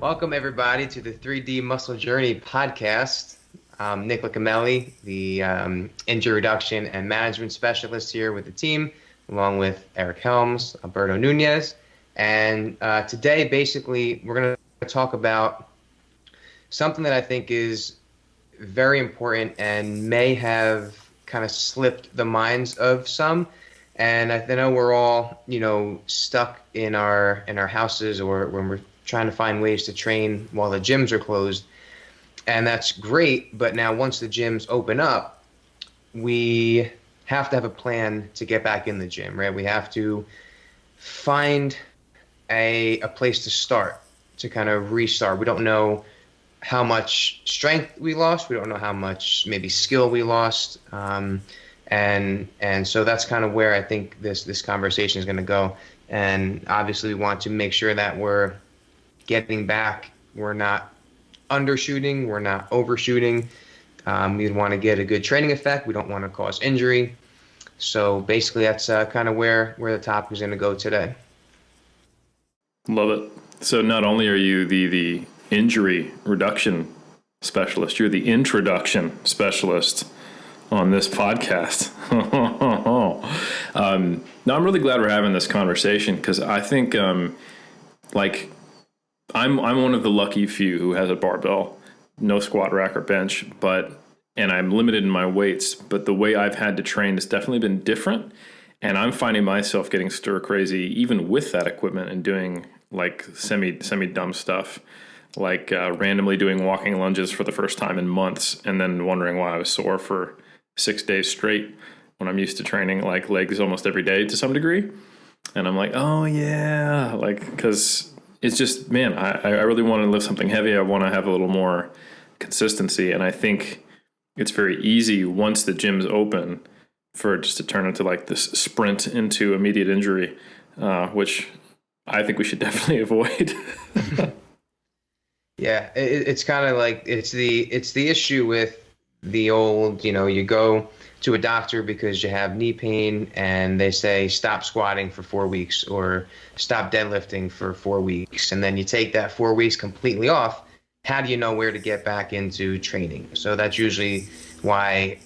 Welcome, everybody, to the 3D Muscle Journey podcast. I'm Nick Licamelli, the injury reduction and management specialist here with the team, along with Eric Helms, Alberto Nuñez. And today, basically, we're going to talk about something that I think is very important and may have kind of slipped the minds of some. And I know we're all, stuck in our houses, or when we're trying to find ways to train while the gyms are closed. And that's great. But now once the gyms open up, we have to have a plan to get back in the gym, right? We have to find a place to start, to kind of restart. We don't know how much strength we lost. We don't know how much maybe skill we lost. And so that's kind of where I think this conversation is going to go. And obviously we want to make sure that we're getting back. We're not undershooting. We're not overshooting. We want to get a good training effect. We don't want to cause injury. So basically that's kind of where the topic is going to go today. Love it. So not only are you the injury reduction specialist, you're the introduction specialist on this podcast. Now I'm really glad we're having this conversation, because I think I'm one of the lucky few who has a barbell, no squat rack or bench, and I'm limited in my weights, but the way I've had to train has definitely been different. And I'm finding myself getting stir crazy even with that equipment and doing like semi dumb stuff, like randomly doing walking lunges for the first time in months, and then wondering why I was sore for 6 days straight when I'm used to training like legs almost every day to some degree. And I'm like, oh yeah, because it's just, man, I really want to lift something heavy. I want to have a little more consistency. And I think it's very easy once the gym's open for it just to turn into like this sprint into immediate injury, which I think we should definitely avoid. Yeah, it's kind of like it's the issue with the old, you go to a doctor because you have knee pain and they say stop squatting for 4 weeks or stop deadlifting for 4 weeks, and then you take that 4 weeks completely off. How do you know where to get back into training? So that's usually why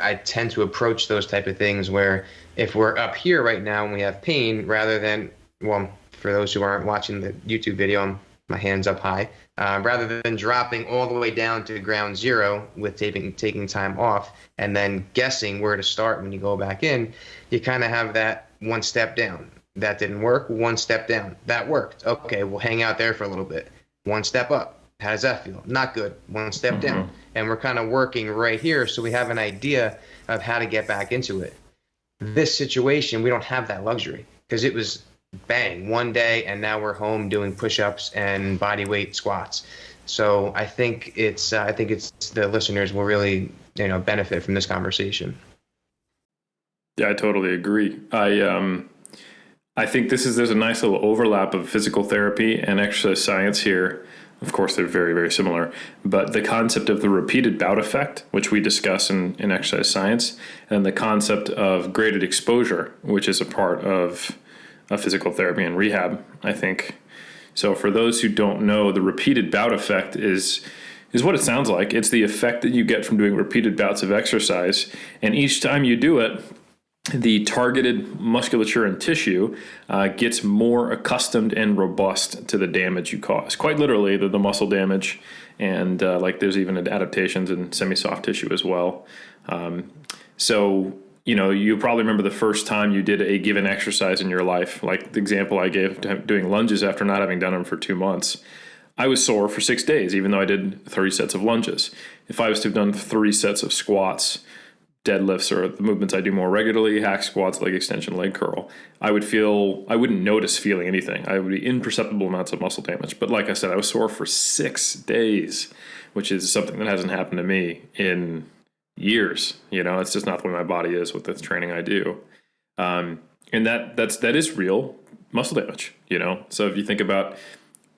I tend to approach those type of things, where if we're up here right now and we have pain, rather than, well, for those who aren't watching the YouTube video, my hands up high, rather than dropping all the way down to ground zero with taking time off and then guessing where to start when you go back in, you kind of have that one step down. That didn't work. One step down. That worked. Okay, we'll hang out there for a little bit. One step up. How does that feel? Not good. One step down. And we're kind of working right here, so we have an idea of how to get back into it. This situation, we don't have that luxury, because it was bang, one day, and now we're home doing push-ups and body weight squats. So I think it's the listeners will really benefit from this conversation. Yeah, I totally agree. I think there's a nice little overlap of physical therapy and exercise science here. Of course, they're very, very similar, but the concept of the repeated bout effect, which we discuss in exercise science, and the concept of graded exposure, which is a part of physical therapy and rehab, I think. So for those who don't know, the repeated bout effect is what it sounds like. It's the effect that you get from doing repeated bouts of exercise. And each time you do it, the targeted musculature and tissue gets more accustomed and robust to the damage you cause. Quite literally, the muscle damage, and there's even adaptations in semi-soft tissue as well. So you probably remember the first time you did a given exercise in your life, like the example I gave doing lunges after not having done them for 2 months. I was sore for 6 days, even though I did 30 sets of lunges. If I was to have done 3 sets of squats, deadlifts, or the movements I do more regularly, hack squats, leg extension, leg curl, I wouldn't notice feeling anything. I would be imperceptible amounts of muscle damage. But like I said, I was sore for 6 days, which is something that hasn't happened to me in years. It's just not the way my body is with the training I do. And that is real muscle damage, So if you think about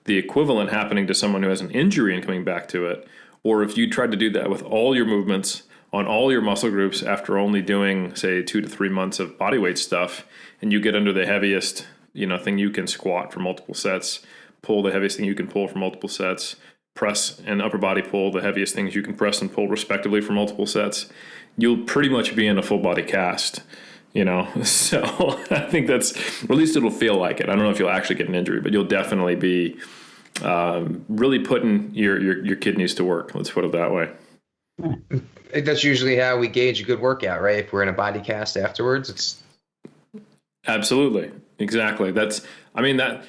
the equivalent happening to someone who has an injury and coming back to it, or if you tried to do that with all your movements on all your muscle groups after only doing, say, 2 to 3 months of bodyweight stuff, and you get under the heaviest, thing you can squat for multiple sets, pull the heaviest thing you can pull for multiple sets, press and upper body pull the heaviest things you can press and pull respectively for multiple sets, you'll pretty much be in a full body cast, So I think or at least it'll feel like it. I don't know if you'll actually get an injury, but you'll definitely be really putting your kidneys to work. Let's put it that way. That's usually how we gauge a good workout, right? If we're in a body cast afterwards, it's absolutely, exactly. That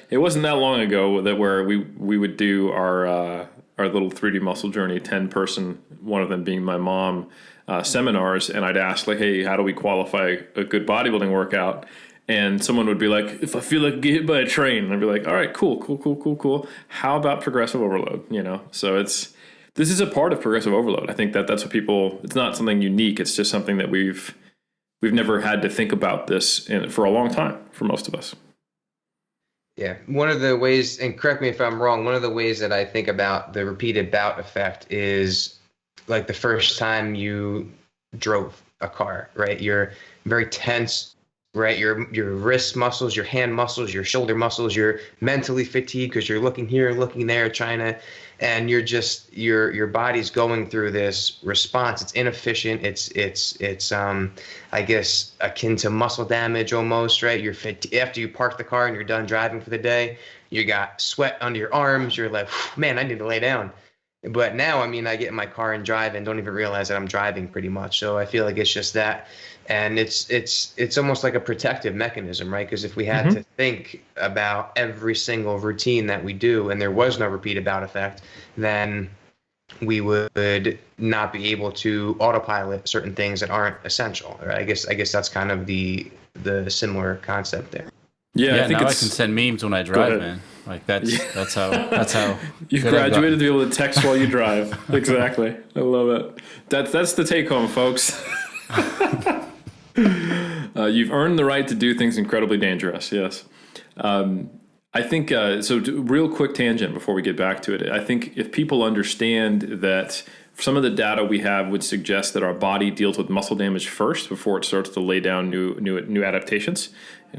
it wasn't that long ago where we would do our little 3D muscle journey 10-person, one of them being my mom, seminars, and I'd ask like, hey, how do we qualify a good bodybuilding workout? And someone would be like, if I feel like get hit by a train, and I'd be like, all right, cool. How about progressive overload? So this is a part of progressive overload. I think that's what it's not something unique. It's just something that we've never had to think about this for a long time for most of us. Yeah. One of the ways, and correct me if I'm wrong, one of the ways that I think about the repeated bout effect is like the first time you drove a car, right? You're very tense, right? Your wrist muscles, your hand muscles, your shoulder muscles, you're mentally fatigued because you're looking here, looking there, and you're just your body's going through this response. It's inefficient. It's I guess akin to muscle damage almost, right? You're fit after you park the car and you're done driving for the day. You got sweat under your arms. You're like, man, I need to lay down. But now, I get in my car and drive and don't even realize that I'm driving pretty much. So I feel like it's just that. And it's almost like a protective mechanism, right? Because if we had to think about every single routine that we do and there was no repeated bout effect, then we would not be able to autopilot certain things that aren't essential. Right? I guess that's kind of the similar concept there. Yeah, I think now I can send memes when I drive, man. Like that's how you've graduated to be able to text while you drive. Exactly. I love it. That's the take home, folks. You've earned the right to do things incredibly dangerous. Yes. I think, real quick tangent before we get back to it. I think if people understand that some of the data we have would suggest that our body deals with muscle damage first before it starts to lay down new adaptations,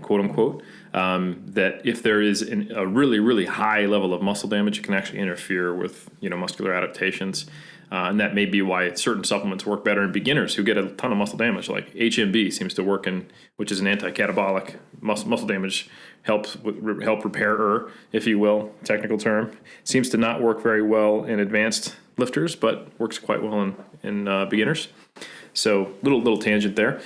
quote unquote, that if there is a really, really high level of muscle damage, it can actually interfere with, muscular adaptations. And that may be why certain supplements work better in beginners who get a ton of muscle damage, like HMB seems to work which is an anti-catabolic muscle damage, help repair, if you will, technical term. Seems to not work very well in advanced lifters, but works quite well in beginners. So little tangent there.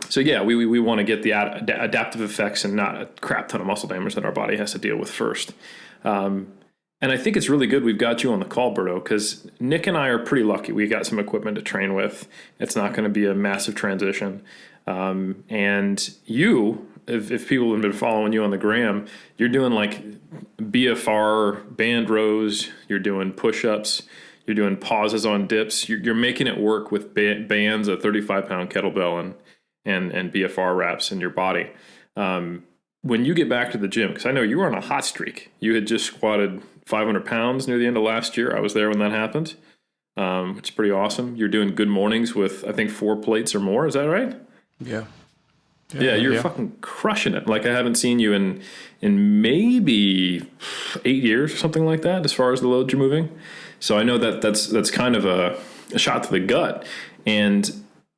So yeah, we want to get the adaptive effects and not a crap ton of muscle damage that our body has to deal with first. And I think it's really good we've got you on the call, Berto, because Nick and I are pretty lucky. We got some equipment to train with. It's not going to be a massive transition. And you, if people have been following you on the gram, you're doing like BFR band rows, you're doing push-ups, you're doing pauses on dips. You're making it work with bands, a 35-pound kettlebell and BFR wraps in your body. When you get back to the gym, because I know you were on a hot streak. You had just squatted 500 pounds near the end of last year. I was there when that happened, which is pretty awesome. You're doing good mornings with, I think, 4 plates or more. Is that right? Yeah. Yeah, you're fucking crushing it. Like I haven't seen you in maybe 8 years or something like that, as far as the loads you're moving. So I know that's kind of a shot to the gut. And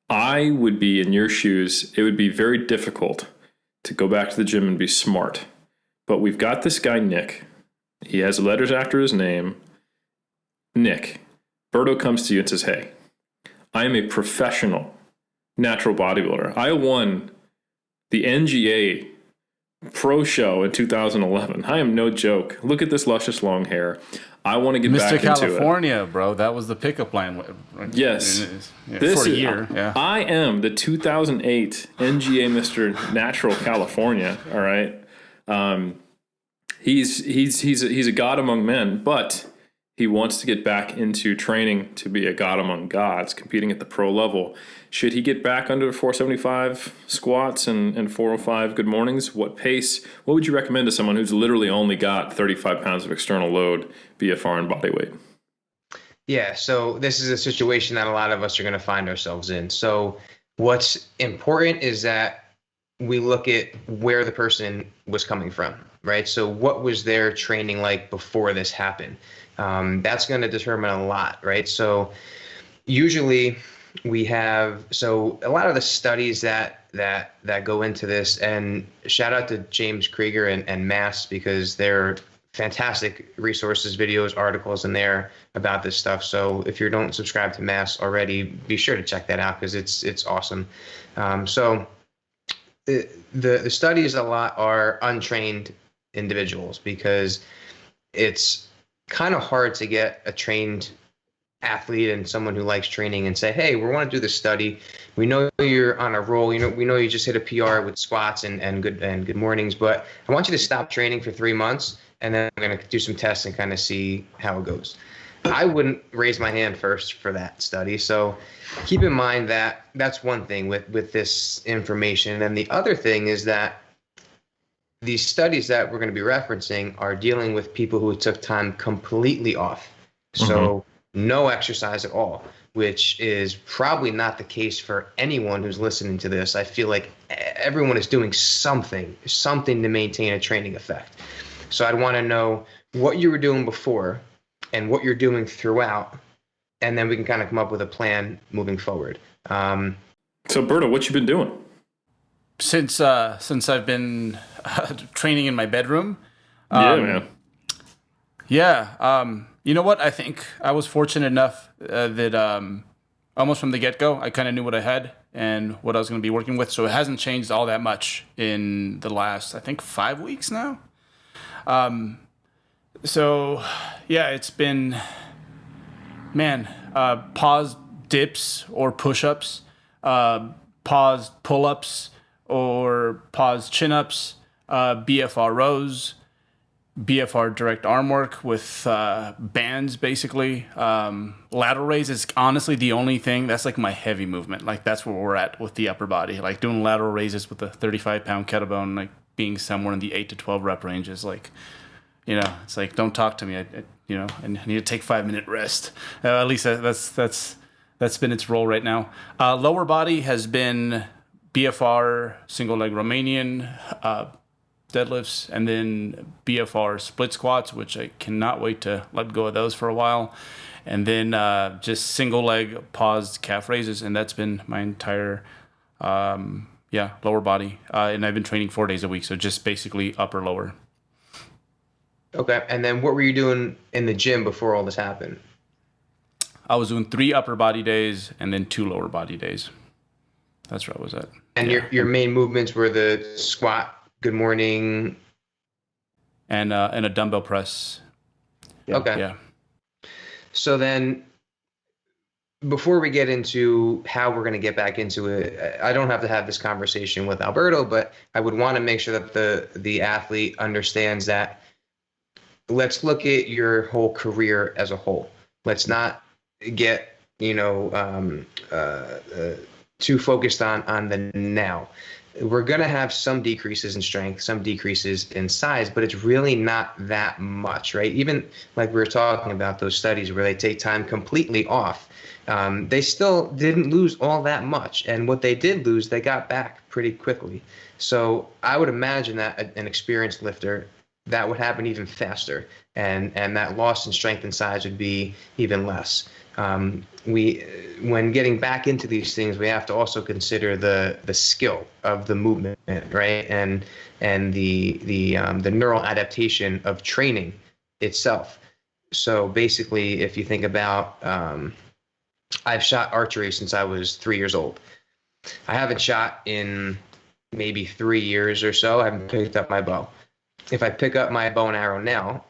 I would be in your shoes. It would be very difficult to go back to the gym and be smart. But we've got this guy, Nick. He has letters after his name. Nick. Berto comes to you and says, hey, I am a professional natural bodybuilder. I won the NGA Pro Show in 2011. I am no joke. Look at this luscious long hair. I want to get back into it. Mr. California, bro. That was the pickup line. Yes. For a year. Yeah. I am the 2008 NGA Mr. Natural California. All right. He's a god among men, but he wants to get back into training to be a god among gods, competing at the pro level. Should he get back under 475 squats and 405 good mornings? What pace? What would you recommend to someone who's literally only got 35 pounds of external load, BFR, and body weight? Yeah, so this is a situation that a lot of us are going to find ourselves in. So what's important is that we look at where the person was coming from, right? So what was their training like before this happened? That's going to determine a lot, right? So usually so a lot of the studies that go into this, and shout out to James Krieger and Mass, because they're fantastic resources, videos, articles in there about this stuff. So if you don't subscribe to Mass already, be sure to check that out, because it's awesome. So the studies a lot are untrained individuals, because it's kind of hard to get a trained athlete and someone who likes training and say, hey, we want to do this study. We know you're on a roll. We know you just hit a PR with squats and good mornings, but I want you to stop training for 3 months, and then I'm going to do some tests and kind of see how it goes. I wouldn't raise my hand first for that study. So keep in mind that that's one thing with this information. And the other thing is that these studies that we're going to be referencing are dealing with people who took time completely off. So no exercise at all, which is probably not the case for anyone who's listening to this. I feel like everyone is doing something to maintain a training effect. So I'd want to know what you were doing before and what you're doing throughout, and then we can kind of come up with a plan moving forward. So Berto, what you been doing? Since I've been training in my bedroom. Yeah, man. Yeah. You know what? I think I was fortunate enough that almost from the get-go, I kind of knew what I had and what I was going to be working with. So it hasn't changed all that much in the last, I think, 5 weeks now. So yeah, it's been, man, pause dips or push-ups, pause pull-ups or pause chin-ups, BFR rows, BFR direct arm work with bands, basically. Lateral raise is honestly the only thing that's like my heavy movement. Like that's where we're at with the upper body. Like doing lateral raises with a 35-pound kettlebell, like being somewhere in the 8 to 12 rep range is like, it's like, don't talk to me. I need to take 5-minute rest. At least that's been its role right now. Lower body has been BFR single leg Romanian deadlifts, and then BFR split squats, which I cannot wait to let go of those for a while. And then just single leg paused calf raises, and that's been my entire lower body. And I've been training 4 days a week, so just basically upper lower. Okay. And then what were you doing in the gym before all this happened? I was doing 3 upper body days and then 2 lower body days. That's where I was at. And your main movements were the squat, good morning, and a dumbbell press. Yeah. Okay. Yeah. So then, before we get into how we're going to get back into it, I don't have to have this conversation with Alberto, but I would want to make sure that the athlete understands that. Let's look at your whole career as a whole. Let's not get too focused on the now. We're going to have some decreases in strength, some decreases in size, but it's really not that much, right? Even like we were talking about those studies where they take time completely off, they still didn't lose all that much. And what they did lose, they got back pretty quickly. So I would imagine that an experienced lifter, that would happen even faster, and that loss in strength and size would be even less. When getting back into these things, we have to also consider the skill of the movement, right? And the neural adaptation of training itself. So basically, if you think about, I've shot archery since I was 3 years old. I haven't shot in maybe 3 years or so. I haven't picked up my bow. If I pick up my bow and arrow now,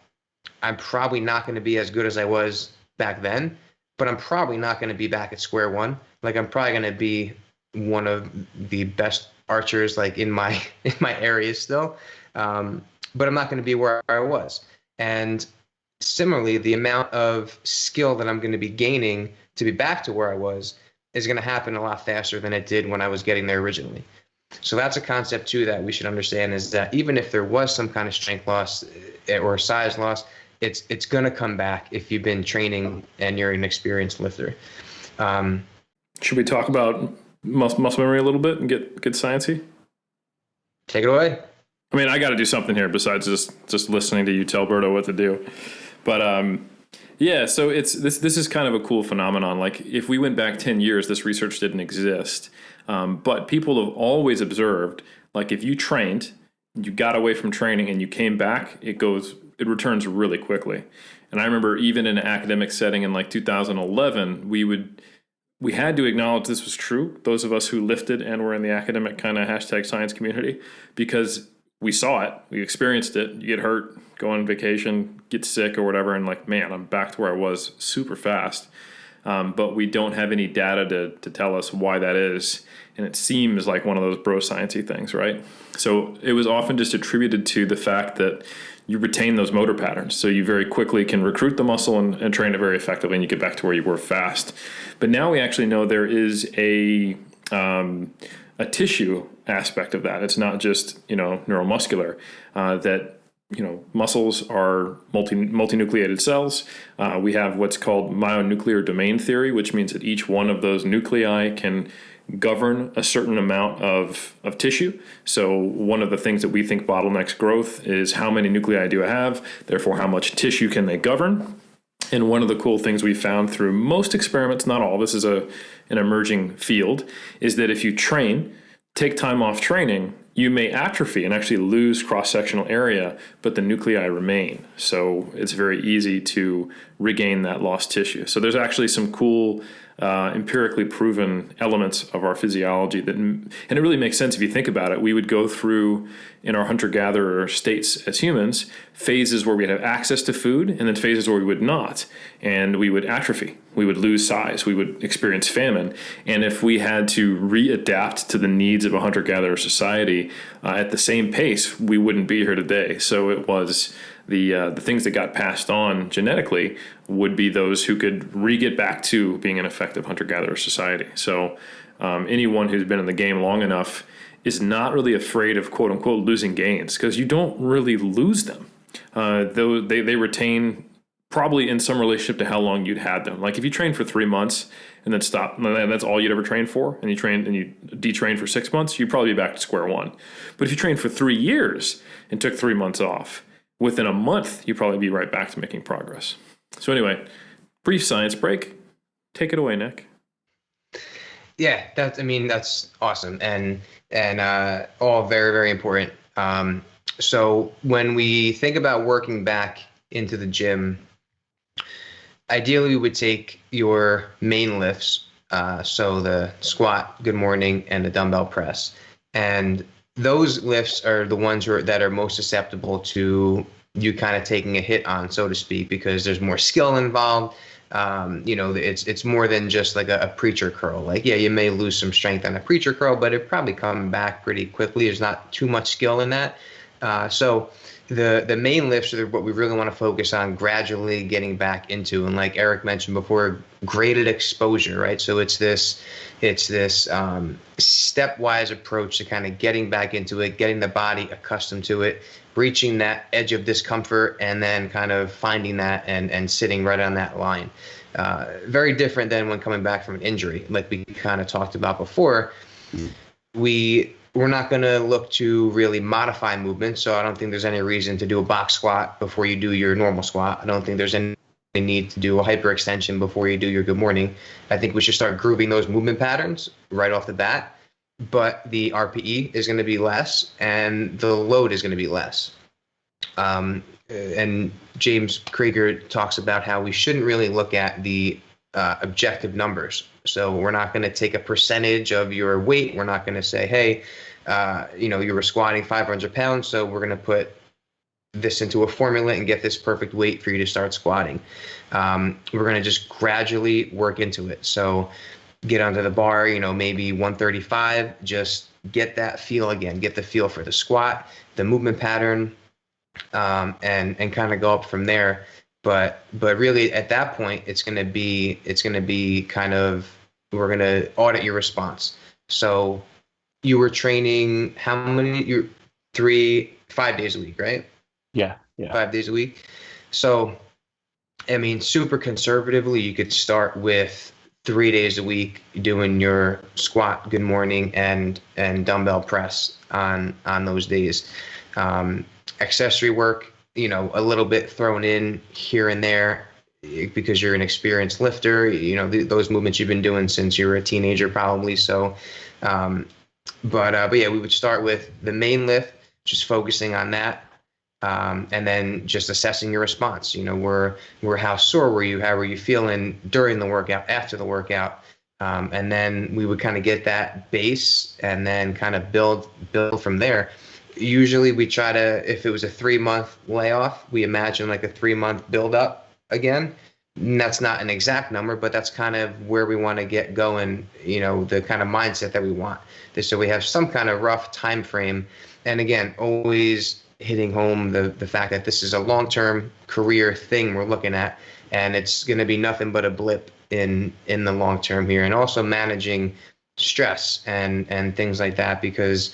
I'm probably not going to be as good as I was back then, but I'm probably not going to be back at square one. Like I'm probably going to be one of the best archers like in my area still, but I'm not going to be where I was. And similarly, the amount of skill that I'm going to be gaining to be back to where I was is going to happen a lot faster than it did when I was getting there originally. So that's a concept too that we should understand, is that even if there was some kind of strength loss or size loss, it's going to come back if you've been training and you're an experienced lifter. Should we talk about muscle memory a little bit and get sciencey? Take it away. I mean, I got to do something here besides just listening to you tell Berto what to do. But yeah, so this is kind of a cool phenomenon. Like if we went back 10 years, this research didn't exist. But people have always observed, like if you trained, you got away from training and you came back, it returns really quickly. And I remember even in an academic setting in like 2011, we had to acknowledge this was true, those of us who lifted and were in the academic kind of #science community, because we saw it, we experienced it. You get hurt, go on vacation, get sick or whatever, and like, man, I'm back to where I was super fast. But we don't have any data to tell us why that is. And it seems like one of those bro science-y things, right? So it was often just attributed to the fact that you retain those motor patterns. So you very quickly can recruit the muscle and train it very effectively, and you get back to where you were fast. But now we actually know there is a tissue aspect of that. It's not just, neuromuscular, that, muscles are multinucleated cells. We have what's called myonuclear domain theory, which means that each one of those nuclei can govern a certain amount of tissue. So one of the things that we think bottlenecks growth is how many nuclei do I have, therefore how much tissue can they govern. And one of the cool things we found through most experiments, not all, this is an emerging field, is that if you train, take time off training, you may atrophy and actually lose cross-sectional area, but the nuclei remain. So it's very easy to regain that lost tissue. So there's actually some cool empirically proven elements of our physiology and it really makes sense if you think about it. We would go through in our hunter-gatherer states as humans, phases where we'd have access to food and then phases where we would not. And we would atrophy, we would lose size, we would experience famine. And if we had to readapt to the needs of a hunter-gatherer society at the same pace, we wouldn't be here today. So it was the things that got passed on genetically would be those who could get back to being an effective hunter-gatherer society. So anyone who's been in the game long enough is not really afraid of quote unquote losing gains because you don't really lose them. Though they retain probably in some relationship to how long you'd had them. Like if you train for 3 months and then stop, and that's all you'd ever train for, and you train and you detrain for 6 months, you'd probably be back to square one. But if you trained for 3 years and took 3 months off, within a month, you'd probably be right back to making progress. So anyway, brief science break. Take it away, Nick. Yeah, that's awesome and all very, very important. So when we think about working back into the gym, ideally we would take your main lifts, so the squat, good morning, and the dumbbell press. And those lifts are the ones that are most susceptible to you kind of taking a hit on, so to speak, because there's more skill involved. It's more than just like a preacher curl. Like, yeah, you may lose some strength on a preacher curl, but it probably come back pretty quickly. There's not too much skill in that. So the main lifts are what we really want to focus on gradually getting back into. And like Eric mentioned before, graded exposure, right? So it's this stepwise approach to kind of getting back into it, getting the body accustomed to it, reaching that edge of discomfort, and then kind of finding that and sitting right on that line. Very different than when coming back from an injury, like we kind of talked about before. We're not going to look to really modify movement, so I don't think there's any reason to do a box squat before you do your normal squat. I don't think there's any need to do a hyperextension before you do your good morning. I think we should start grooving those movement patterns right off the bat, but the RPE is going to be less and the load is going to be less. And James Krieger talks about how we shouldn't really look at the objective numbers. So we're not going to take a percentage of your weight. We're not going to say, hey, you were squatting 500 pounds, so we're going to put this into a formula and get this perfect weight for you to start squatting. We're going to just gradually work into it. So get onto the bar, maybe 135, just get that feel again, get the feel for the squat, the movement pattern, and kind of go up from there. But really at that point, it's going to be kind of, we're going to audit your response. So you were training how many? 5 days a week, right? Yeah. 5 days a week. So, super conservatively, you could start with 3 days a week doing your squat, good morning, and dumbbell press on those days. Accessory work, a little bit thrown in here and there because you're an experienced lifter. Those movements you've been doing since you were a teenager, probably. So, but yeah, we would start with the main lift, just focusing on that. And then just assessing your response. How sore were you? How were you feeling during the workout, after the workout? And then we would kind of get that base and then kind of build from there. Usually we try to, if it was a 3-month layoff, we imagine like a 3-month build up again. And that's not an exact number, but that's kind of where we want to get going, the kind of mindset that we want. So we have some kind of rough time frame. And again, always hitting home the fact that this is a long-term career thing we're looking at, and it's going to be nothing but a blip in the long term here. And also managing stress and things like that, because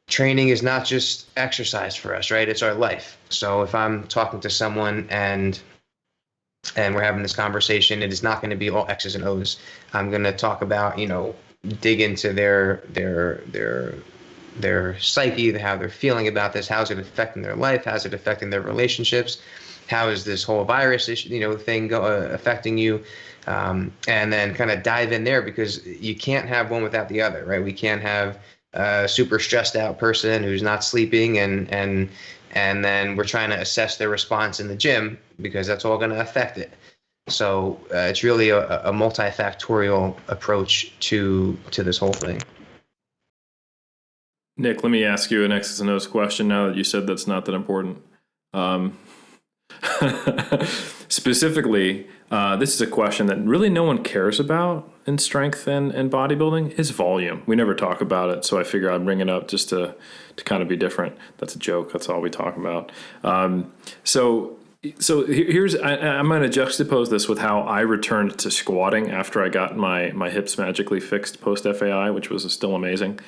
training is not just exercise for us, right? It's our life. So if I'm talking to someone and we're having this conversation, it is not going to be all X's and O's. I'm going to talk about, dig into their psyche, how they're feeling about this, how's it affecting their life, how's it affecting their relationships, how is this whole virus issue, thing affecting you, and then kind of dive in there, because you can't have one without the other, right? We can't have a super stressed out person who's not sleeping and then we're trying to assess their response in the gym, because that's all going to affect it. So it's really a multifactorial approach to this whole thing. Nick, let me ask you an X's and O's question now that you said that's not that important. Specifically, this is a question that really no one cares about in strength and bodybuilding, is volume. We never talk about it, so I figure I'd bring it up just to kind of be different. That's a joke. That's all we talk about. So here's, I'm going to juxtapose this with how I returned to squatting after I got my hips magically fixed post FAI, which was still amazing.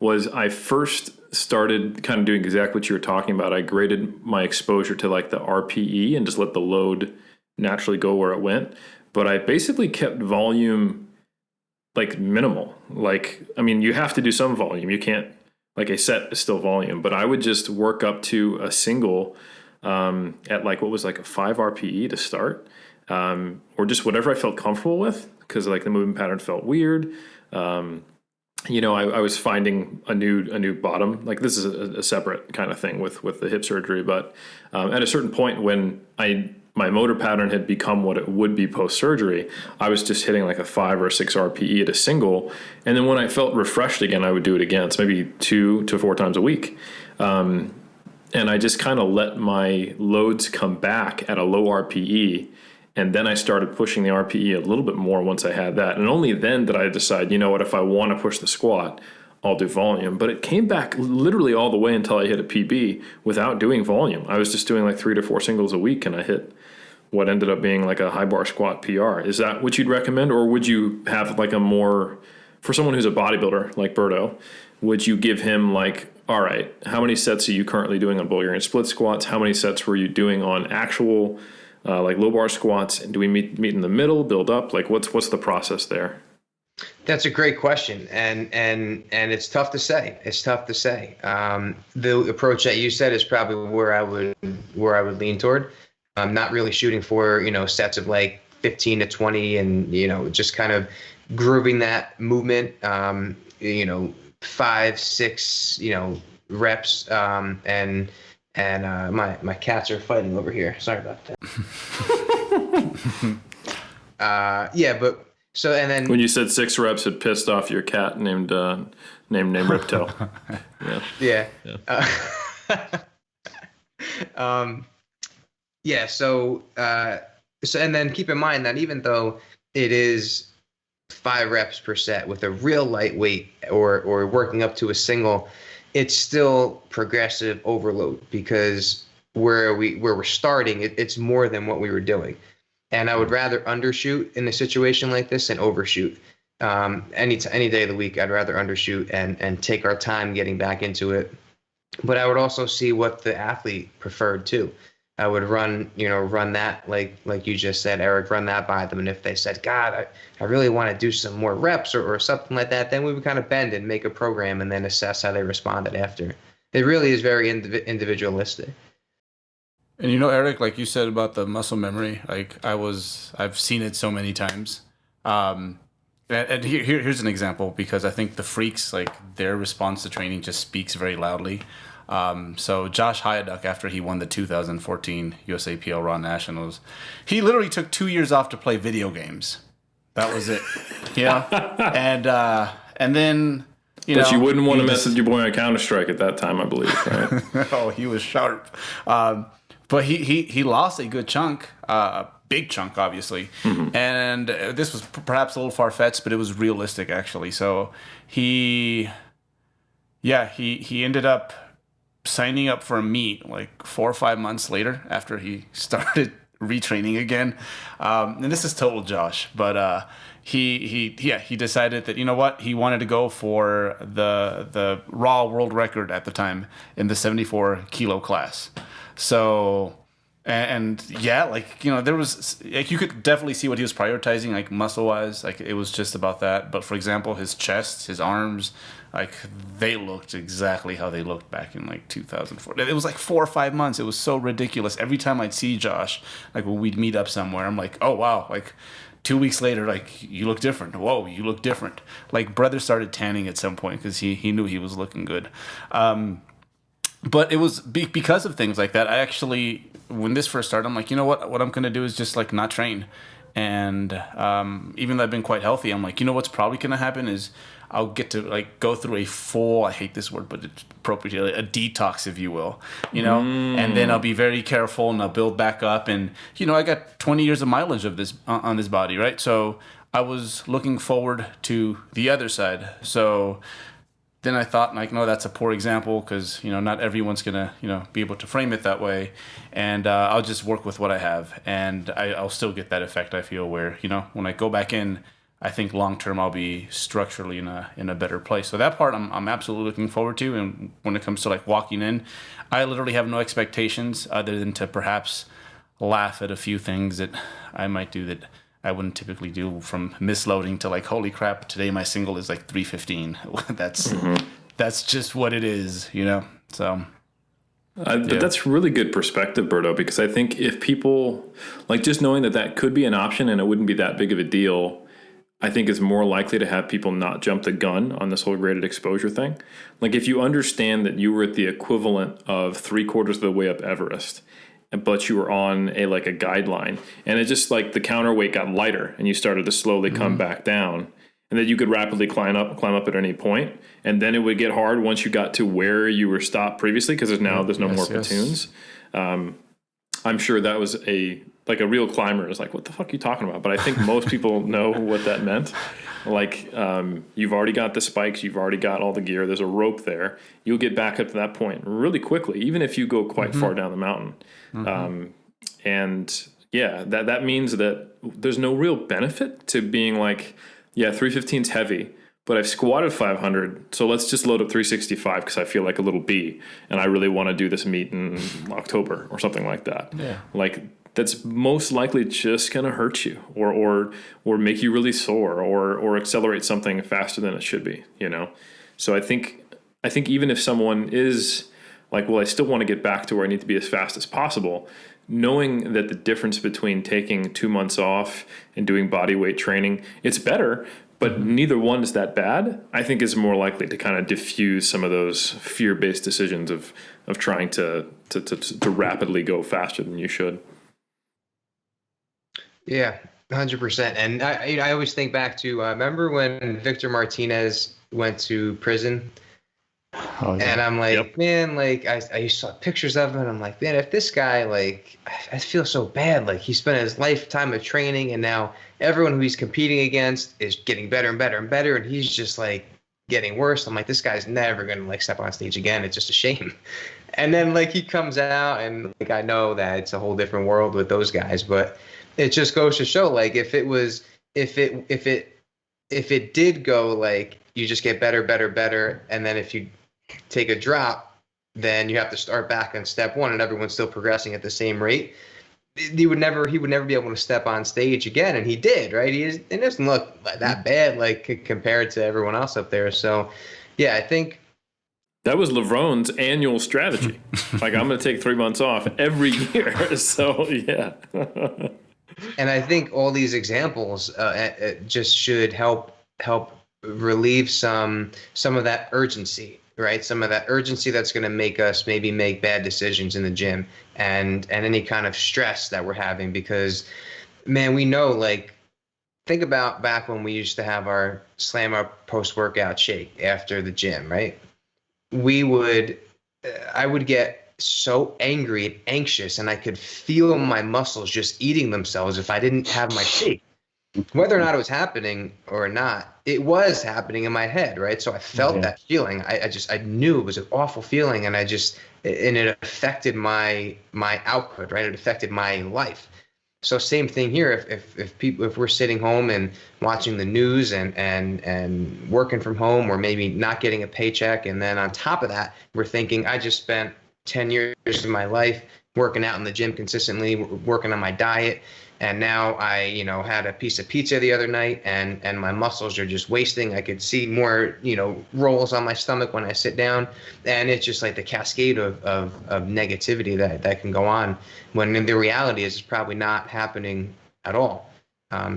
Was I first started kind of doing exactly what you were talking about. I graded my exposure to like the RPE and just let the load naturally go where it went. But I basically kept volume like minimal. You have to do some volume. You can't, like a set is still volume, but I would just work up to a single at like what was like a 5 RPE to start, or just whatever I felt comfortable with, because like the movement pattern felt weird. I was finding a new bottom. Like this is a separate kind of thing with the hip surgery, but at a certain point when my motor pattern had become what it would be post surgery, I was just hitting like a 5 or 6 RPE at a single, and then when I felt refreshed again, I would do it again. It's maybe 2 to 4 times a week, and I just kind of let my loads come back at a low RPE. And then I started pushing the RPE a little bit more once I had that. And only then did I decide, if I want to push the squat, I'll do volume. But it came back literally all the way until I hit a PB without doing volume. I was just doing like 3 to 4 singles a week, and I hit what ended up being like a high bar squat PR. Is that what you'd recommend? Or would you have like a more, for someone who's a bodybuilder like Berto, would you give him like, all right, how many sets are you currently doing on Bulgarian split squats? How many sets were you doing on actual like low bar squats? And do we meet in the middle, build up? Like what's the process there? That's a great question. And it's tough to say. The approach that you said is probably where I would lean toward. I'm not really shooting for, sets of like 15 to 20 and, just kind of grooving that movement, 5, 6, reps, and my cats are fighting over here. Sorry about that. But so, and then when you said 6 reps, it pissed off your cat named Riptail. Yeah. So and then keep in mind that even though it is 5 reps per set with a real lightweight or working up to a single, it's still progressive overload, because where we're starting, it's more than what we were doing. And I would rather undershoot in a situation like this than overshoot. Any day of the week, I'd rather undershoot and take our time getting back into it. But I would also see what the athlete preferred too. I would run that like you just said, Eric, run that by them. And if they said, God, I really want to do some more reps or something like that, then we would kind of bend and make a program and then assess how they responded after. It really is very individualistic. And Eric, like you said about the muscle memory, like I've seen it so many times. And here's an example, because I think the freaks, like their response to training just speaks very loudly. So Josh Hyaduk, after he won the 2014 USAPL Raw Nationals, he literally took 2 years off to play video games. That was it. And then But you wouldn't want to mess with your boy on Counter-Strike at that time, I believe, right? Oh, he was sharp. But he lost a good chunk, big chunk, obviously. Mm-hmm. And this was perhaps a little far-fetched, but it was realistic, actually. So he ended up signing up for a meet like 4 or 5 months later after he started retraining again. And this is total Josh, but he decided that, you know what, he wanted to go for the raw world record at the time in the 74 kilo class. So, and there was, like, you could definitely see what he was prioritizing, like muscle wise, like it was just about that. But for example, his chest, his arms, like they looked exactly how they looked back in like 2004. It was like 4 or 5 months. It was so ridiculous. Every time I'd see Josh, like when we'd meet up somewhere, I'm like, oh wow, like 2 weeks later, like you look different. Whoa, you look different. Like brother started tanning at some point because he knew he was looking good. But it was because of things like that. I actually, when this first started, I'm like, you know what I'm going to do is just like not train. And even though I've been quite healthy, I'm like, you know what's probably going to happen is I'll get to like go through a full, I hate this word, but it's appropriate, a detox, if you will, and then I'll be very careful and I'll build back up. And, I got 20 years of mileage of this on this body, right? So I was looking forward to the other side. So then I thought, like, no, that's a poor example because, not everyone's going to, be able to frame it that way. And I'll just work with what I have. And I'll still get that effect, I feel, where, when I go back in, I think long-term I'll be structurally in a better place. So that part I'm absolutely looking forward to. And when it comes to, like, walking in, I literally have no expectations other than to perhaps laugh at a few things that I might do that I wouldn't typically do, from misloading to like, holy crap, today my single is like 315. That's just what it is, So that's really good perspective, Berto, because I think if people, like, just knowing that could be an option and it wouldn't be that big of a deal, I think is more likely to have people not jump the gun on this whole graded exposure thing. Like, if you understand that you were at the equivalent of 3/4 of the way up Everest, but you were on a guideline, and it just, like, the counterweight got lighter and you started to slowly come back down, and that you could rapidly climb up at any point, and then it would get hard once you got to where you were stopped previously, because there's no more platoons. I'm sure that was a real climber is like, what the fuck are you talking about? But I think most people know what that meant. Like, you've already got the spikes, you've already got all the gear, there's a rope there. You'll get back up to that point really quickly, even if you go quite far down the mountain. And yeah, that means that there's no real benefit to being like, yeah, 315's heavy, but I've squatted 500, so let's just load up 365 because I feel like a little bee, and I really want to do this meet in October or something like that. Yeah. Like, that's most likely just going to hurt you or make you really sore or accelerate something faster than it should be, So I think even if someone is like, well, I still want to get back to where I need to be as fast as possible, knowing that the difference between taking 2 months off and doing body weight training, it's better, but neither one is that bad, I think is more likely to kind of diffuse some of those fear-based decisions of trying to rapidly go faster than you should. Yeah, 100%. And I always think back to, remember when Victor Martinez went to prison? Oh, yeah. And I'm like, man, like I saw pictures of him, and I'm like, man, if this guy, like, I feel so bad. Like, he spent his lifetime of training, and now everyone who he's competing against is getting better and better and better, and he's just like getting worse. I'm like, this guy's never gonna like step on stage again. It's just a shame. And then like he comes out, and like I know that it's a whole different world with those guys, but it just goes to show, like, if it did go like you just get better, and then if you take a drop, then you have to start back on step one, and everyone's still progressing at the same rate. He would never be able to step on stage again, and he did, right? It doesn't look that bad, like compared to everyone else up there. So, yeah, I think that was LeBron's annual strategy. Like, I'm going to take 3 months off every year. So, yeah. And I think all these examples just should help relieve some of that urgency, right? Some of that urgency that's going to make us maybe make bad decisions in the gym, and any kind of stress that we're having. Because, man, we know, like, think about back when we used to have our slammer post-workout shake after the gym, right? I would get so angry and anxious, and I could feel my muscles just eating themselves if I didn't have my shake. Whether or not it was happening or not, it was happening in my head, right? So I felt that feeling. I knew it was an awful feeling, and it affected my output, right? It affected my life. So same thing here. If we're sitting home and watching the news and working from home, or maybe not getting a paycheck, and then on top of that, we're thinking, I just spent 10 years of my life working out in the gym consistently, working on my diet, and now I had a piece of pizza the other night, and my muscles are just wasting. I could see more rolls on my stomach when I sit down, and it's just like the cascade of negativity that can go on, when the reality is it's probably not happening at all.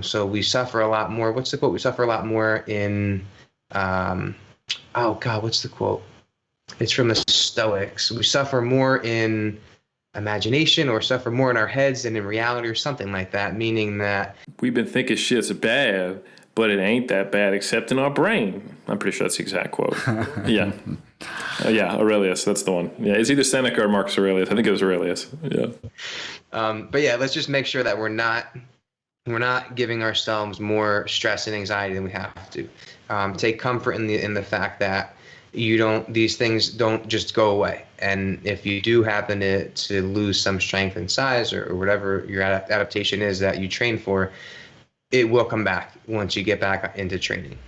So we suffer a lot more. What's the quote? We suffer a lot more in oh God, what's the quote? It's from the Stoics. We suffer more in imagination, or suffer more in our heads than in reality, or something like that, meaning that we've been thinking shit's bad, but it ain't that bad except in our brain. I'm pretty sure that's the exact quote. Yeah. Yeah, Aurelius, that's the one. Yeah, it's either Seneca or Marcus Aurelius. I think it was Aurelius. Yeah. But yeah, let's just make sure that we're not giving ourselves more stress and anxiety than we have to. Take comfort in the fact that these things don't just go away. And if you do happen to lose some strength and size, or whatever your adaptation is that you train for, it will come back once you get back into training.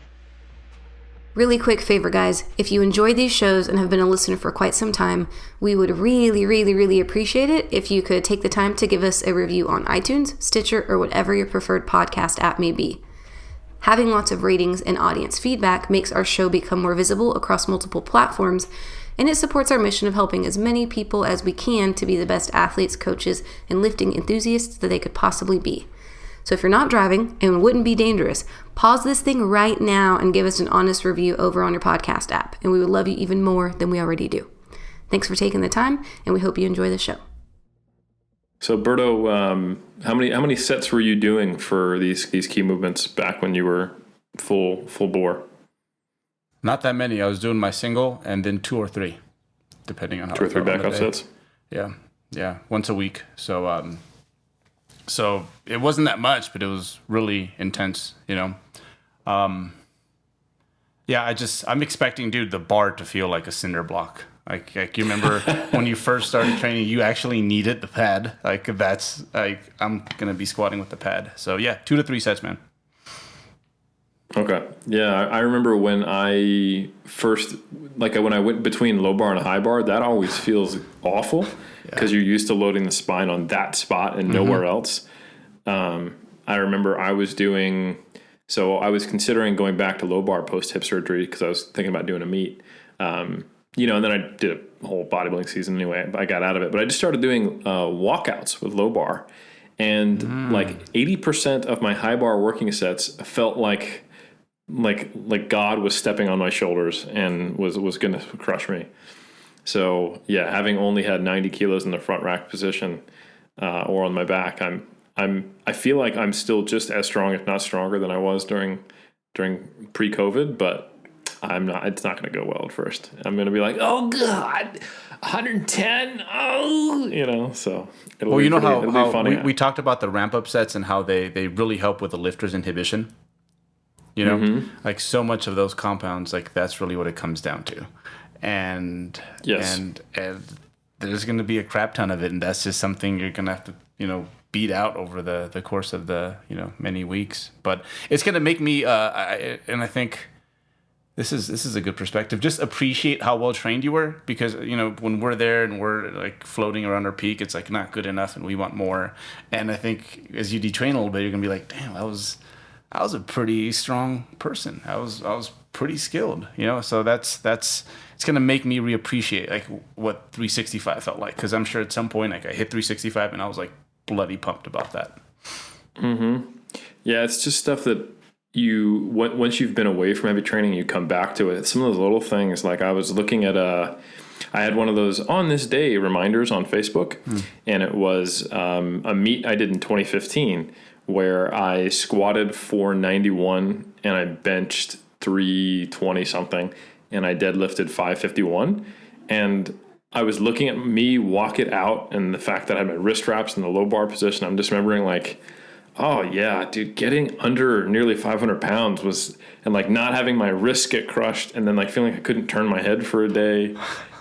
Really quick favor, guys. If you enjoy these shows and have been a listener for quite some time, we would really, really, really appreciate it if you could take the time to give us a review on iTunes, Stitcher, or whatever your preferred podcast app may be. Having lots of ratings and audience feedback makes our show become more visible across multiple platforms, and it supports our mission of helping as many people as we can to be the best athletes, coaches, and lifting enthusiasts that they could possibly be. So if you're not driving and wouldn't be dangerous, pause this thing right now and give us an honest review over on your podcast app, and we would love you even more than we already do. Thanks for taking the time, and we hope you enjoy the show. So, Berto, how many sets were you doing for these key movements back when you were full bore? Not that many. I was doing my single and then 2 or 3, depending on how 2 or 3 backup sets. Yeah, once a week. So so it wasn't that much, but it was really intense. Yeah, I'm expecting, dude, the bar to feel like a cinder block. Like you remember when you first started training, you actually needed the pad. Like that's like, I'm gonna be squatting with the pad. So yeah, 2 to 3 sets, man. Okay. Yeah, I remember when I went between low bar and high bar, that always feels awful because you're used to loading the spine on that spot and nowhere else. I remember I was considering going back to low bar post hip surgery because I was thinking about doing a meet. And then I did a whole bodybuilding season anyway. I got out of it, but I just started doing walkouts with low bar, and like 80% of my high bar working sets felt like God was stepping on my shoulders and was going to crush me. So yeah, having only had 90 kilos in the front rack position or on my back, I feel like I'm still just as strong, if not stronger, than I was during pre-COVID, but I'm not. It's not going to go well at first. I'm going to be like, oh God, 110. Oh, So it'll be funny. We talked about the ramp up sets and how they really help with the lifter's inhibition. Like so much of those compounds, like that's really what it comes down to. And yes. and there's going to be a crap ton of it, and that's just something you're going to have to beat out over the course of the many weeks. But it's going to make me and I think this is a good perspective. Just appreciate how well trained you were, because when we're there and we're like floating around our peak, it's like not good enough and we want more. And I think as you detrain a little bit, you're gonna be like, damn, I was a pretty strong person. I was pretty skilled, So that's it's gonna make me reappreciate like what 365 felt like, because I'm sure at some point like I hit 365 and I was like bloody pumped about that. Yeah, it's just stuff that once you've been away from heavy training, you come back to it. Some of those little things, like I was looking at I had one of those on this day reminders on Facebook, and it was a meet I did in 2015 where I squatted 491 and I benched 320 something, and I deadlifted 551. And I was looking at me walk it out, and the fact that I had my wrist wraps in the low bar position, I'm just remembering like, oh yeah, dude, getting under nearly 500 pounds was, and like not having my wrists get crushed, and then like feeling like I couldn't turn my head for a day,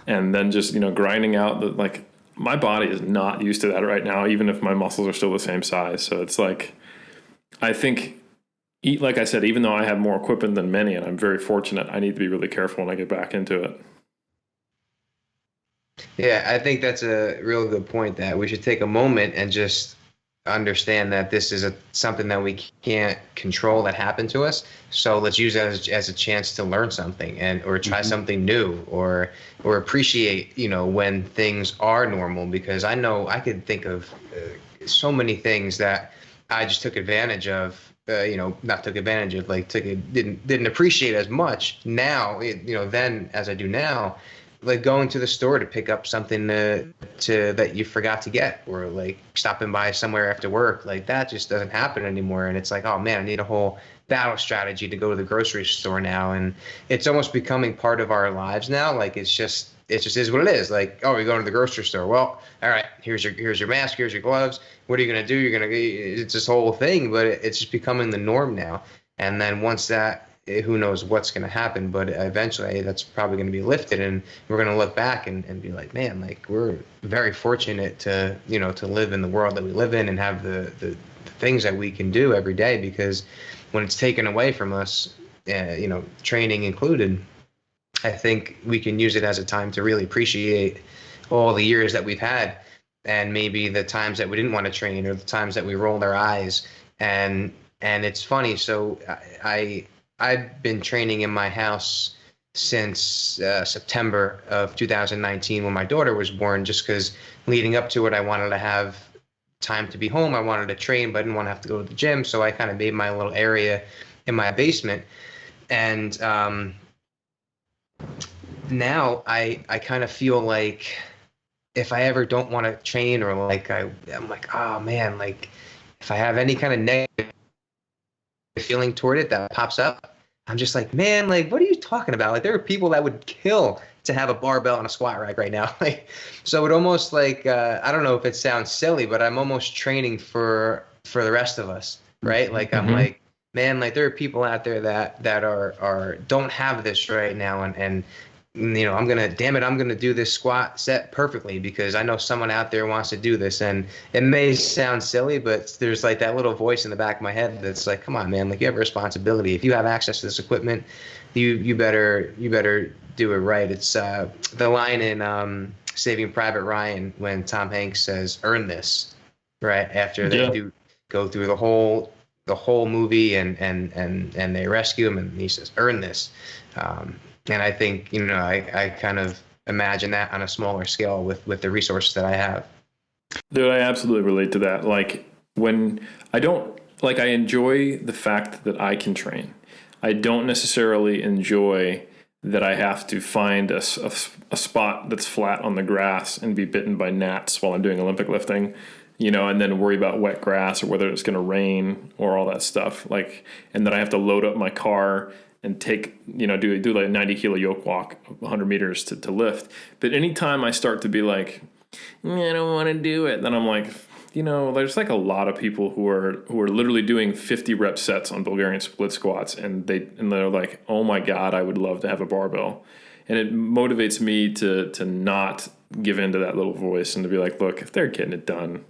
and then just, grinding out like my body is not used to that right now, even if my muscles are still the same size. So it's like, I think, like I said, even though I have more equipment than many, and I'm very fortunate, I need to be really careful when I get back into it. Yeah, I think that's a real good point, that we should take a moment and just understand that this is something that we can't control that happened to us. So let's use it as a chance to learn something or try something new or appreciate, when things are normal, because I know I could think of so many things that I just took advantage of, not took advantage of, like didn't appreciate as much now, then as I do now. Like going to the store to pick up something that you forgot to get, or like stopping by somewhere after work, like that just doesn't happen anymore. And it's like, oh man, I need a whole battle strategy to go to the grocery store now. And it's almost becoming part of our lives now. Like it just is what it is. Like, oh, you're going to the grocery store. Well, all right, here's your mask, here's your gloves. What are you gonna do? It's this whole thing, but it's just becoming the norm now. And then once that, who knows what's going to happen, but eventually that's probably going to be lifted, and we're going to look back and be like, man, like we're very fortunate to live in the world that we live in and have the things that we can do every day, because when it's taken away from us, training included, I think we can use it as a time to really appreciate all the years that we've had, and maybe the times that we didn't want to train, or the times that we rolled our eyes. And it's funny. So I've been training in my house since September of 2019 when my daughter was born, just because leading up to it, I wanted to have time to be home. I wanted to train, but I didn't want to have to go to the gym. So I kind of made my little area in my basement. And now I kind of feel like if I ever don't want to train, or like I'm like, oh man, like if I have any kind of negative feeling toward it that pops up, I'm just like, man, like what are you talking about? Like there are people that would kill to have a barbell and a squat rack right now. Like, so it almost like I don't know if it sounds silly, but I'm almost training for the rest of us, right? Like I'm like, man, like there are people out there that are don't have this right now, and I'm gonna do this squat set perfectly because I know someone out there wants to do this. And it may sound silly, but there's like that little voice in the back of my head that's like, come on, man, like you have a responsibility. If you have access to this equipment, you better do it right. It's the line in Saving Private Ryan when Tom Hanks says, "Earn this," right after they do go through the whole movie and they rescue him, and he says, "Earn this." And I think, I kind of imagine that on a smaller scale with the resources that I have. Dude, I absolutely relate to that. Like when I enjoy the fact that I can train. I don't necessarily enjoy that I have to find a spot that's flat on the grass and be bitten by gnats while I'm doing Olympic lifting, and then worry about wet grass or whether it's going to rain or all that stuff. Like, and then I have to load up my car and take, do like a 90 kilo yoke walk, 100 meters to lift. But anytime I start to be like, I don't want to do it, then I'm like, there's like a lot of people who are literally doing 50 rep sets on Bulgarian split squats, and they're like, oh my God, I would love to have a barbell. And it motivates me to not give in to that little voice and to be like, look, if they're getting it done,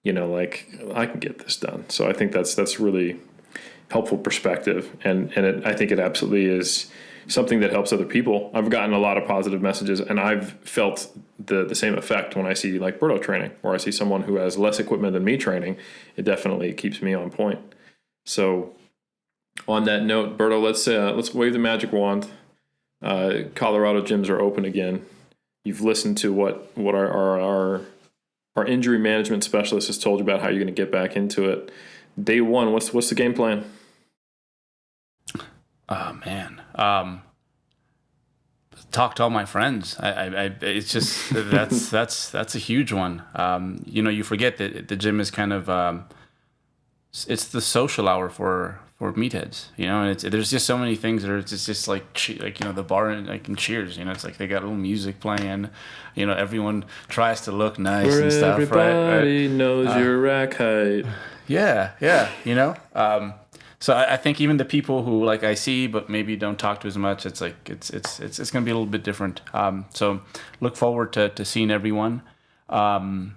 like I can get this done. So I think that's really, helpful perspective. And I think it absolutely is something that helps other people. I've gotten a lot of positive messages, and I've felt the same effect when I see like Berto training, or I see someone who has less equipment than me training. It definitely keeps me on point. So on that note, Berto, let's wave the magic wand. Colorado gyms are open again. You've listened to what our injury management specialist has told you about how you're going to get back into it. Day one, what's the game plan? Oh man, talk to all my friends. It's just that's a huge one. You forget that the gym is kind of it's the social hour for meatheads. And there's just so many things that are just like the bar and like in Cheers. It's like they got a little music playing. Everyone tries to look nice Where and stuff. Everybody right? knows your rack height. Yeah. So I think even the people who like I see but maybe don't talk to as much, it's like it's going to be a little bit different. So look forward to seeing everyone, and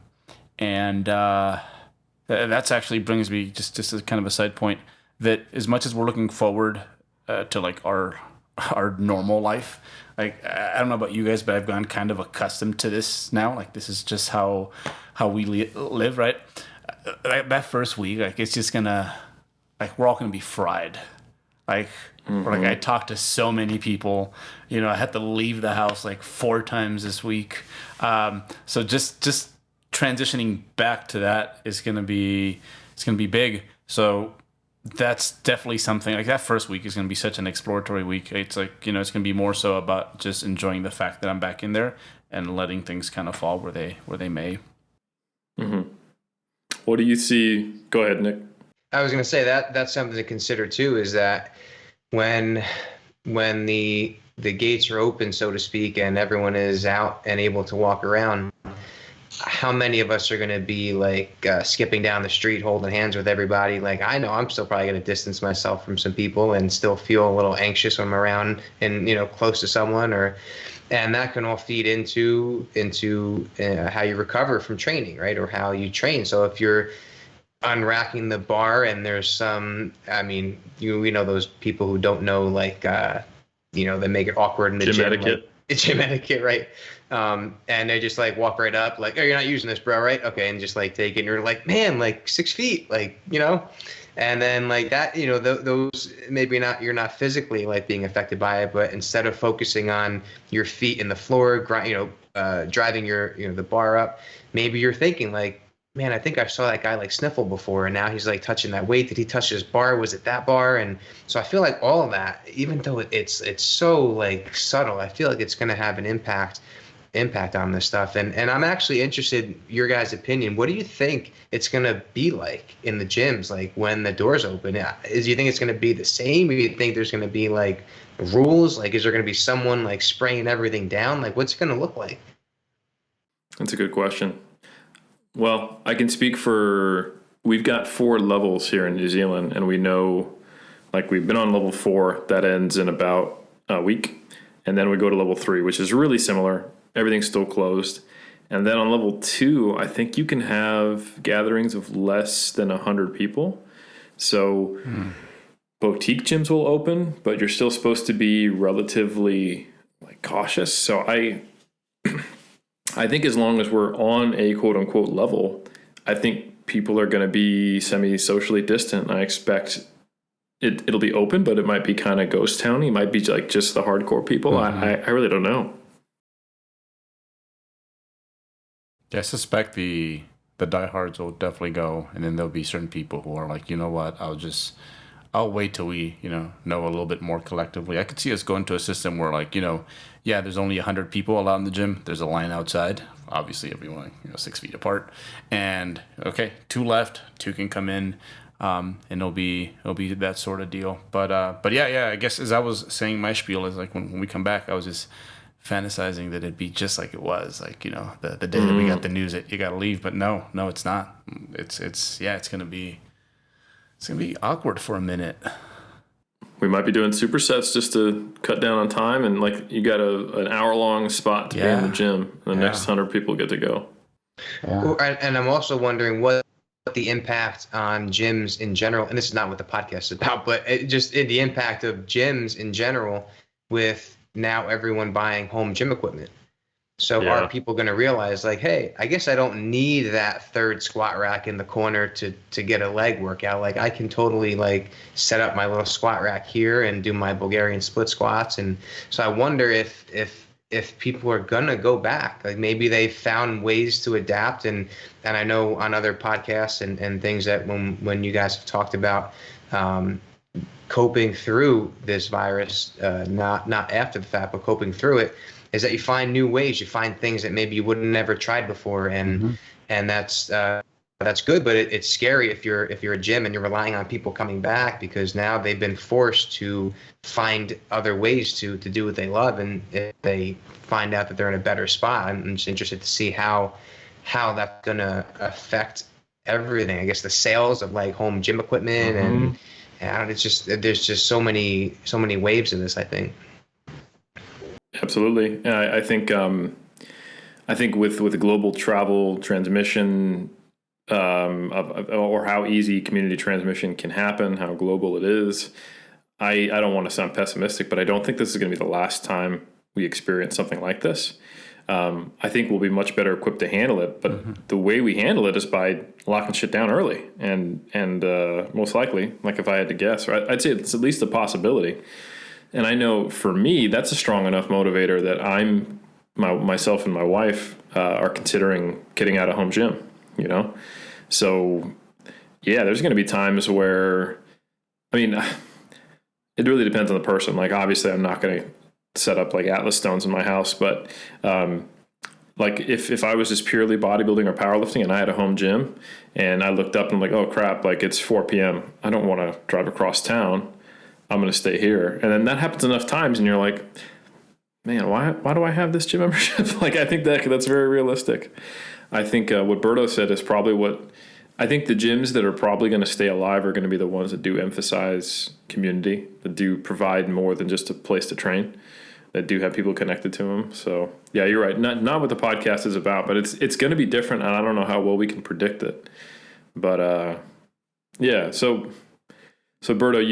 that's actually brings me just as kind of a side point that as much as we're looking forward to like our normal life, like I don't know about you guys, but I've gotten kind of accustomed to this now. Like this is just how we live, right? That first week, like it's just gonna. Like we're all gonna be fried. Like I talked to so many people. I had to leave the house like 4 times this week. So just transitioning back to that is gonna be big. So that's definitely something. Like that first week is gonna be such an exploratory week. It's like it's gonna be more so about just enjoying the fact that I'm back in there and letting things kind of fall where they may. Mm-hmm. What do you see? Go ahead, Nick. I was going to say that's something to consider too, is that when the gates are open, so to speak, and everyone is out and able to walk around, how many of us are going to be like skipping down the street, holding hands with everybody? Like I know I'm still probably going to distance myself from some people and still feel a little anxious when I'm around and close to someone, and that can all feed into how you recover from training, right? Or how you train. So if you're unracking the bar and there's some, we know those people who don't know, like, they make it awkward in the gym. Etiquette. Like, gym etiquette, right? And they just like walk right up, like, oh, you're not using this, bro, right? Okay, and just like take it, and you're like, man, like 6 feet, like, and then like that, those maybe not, you're not physically like being affected by it, but instead of focusing on your feet in the floor, driving the bar up, maybe you're thinking like, man, I think I saw that guy like sniffle before, and now he's like touching that weight. Did he touch his bar? Was it that bar? And so I feel like all of that, even though it's so like subtle, I feel like it's going to have an impact on this stuff. And I'm actually interested in your guys' opinion. What do you think it's going to be like in the gyms, like when the doors open? Do you think it's going to be the same? Or do you think there's going to be like rules? Like, is there going to be someone like spraying everything down? Like, what's it going to look like? That's a good question. Well, I can speak we've got 4 levels here in New Zealand, and we know, like, we've been on level 4, that ends in about a week. And then we go to level 3, which is really similar. Everything's still closed. And then on level 2, I think you can have gatherings of less than 100 people. So boutique gyms will open, but you're still supposed to be relatively like cautious. So I think as long as we're on a quote unquote level, I think people are going to be semi-socially distant. I expect it'll be open, but it might be kind of ghost towny. It might be like just the hardcore people. Mm-hmm. I really don't know. Yeah, I suspect the diehards will definitely go, and then there'll be certain people who are like, you know what, I'll wait till we, know a little bit more collectively. I could see us going to a system where, like, there's only 100 people allowed in the gym. There's a line outside. Obviously, everyone, 6 feet apart. And, okay, 2 left. 2 can come in, and it'll be that sort of deal. But yeah, I guess as I was saying my spiel is, like, when we come back, I was just fantasizing that it'd be just like it was, like, the day that we got the news that you got to leave. But no, it's not. It's going to be awkward for a minute. We might be doing supersets just to cut down on time, and like you got an hour-long spot to be in the gym. The next 100 people get to go. Yeah. And I'm also wondering what the impact on gyms in general, and this is not what the podcast is about, but the impact of gyms in general with now everyone buying home gym equipment. So are people going to realize like, hey, I guess I don't need that third squat rack in the corner to get a leg workout. Like I can totally like set up my little squat rack here and do my Bulgarian split squats. And so I wonder if people are going to go back, like maybe they found ways to adapt. And I know on other podcasts and things that when you guys have talked about coping through this virus, not after the fact, but coping through it, is that you find new ways, you find things that maybe you would have never tried before, and that's good. But it's scary if you're a gym and you're relying on people coming back, because now they've been forced to find other ways to do what they love, and if they find out that they're in a better spot, I'm just interested to see how that's gonna affect everything. I guess the sales of like home gym equipment and it's just there's just so many waves in this, I think. Absolutely. I think with the global travel transmission or how easy community transmission can happen, how global it is, I don't want to sound pessimistic, but I don't think this is going to be the last time we experience something like this. I think we'll be much better equipped to handle it, but the way we handle it is by locking shit down early, and most likely, like if I had to guess, right, I'd say it's at least a possibility. And I know for me, that's a strong enough motivator that myself and my wife are considering getting out of home gym, you know? So yeah, there's going to be times where, I mean, it really depends on the person. Like, obviously I'm not going to set up like Atlas stones in my house, but like if I was just purely bodybuilding or powerlifting and I had a home gym and I looked up and I'm like, oh crap, like it's 4 p.m. I don't want to drive across town. I'm going to stay here. And then that happens enough times and you're like, man, why do I have this gym membership? Like, I think that's very realistic. I think what Berto said is probably what I think the gyms that are probably going to stay alive are going to be the ones that do emphasize community, that do provide more than just a place to train, that do have people connected to them. So yeah, you're right. Not what the podcast is about, but it's going to be different. And I don't know how well we can predict it, but yeah. So Berto,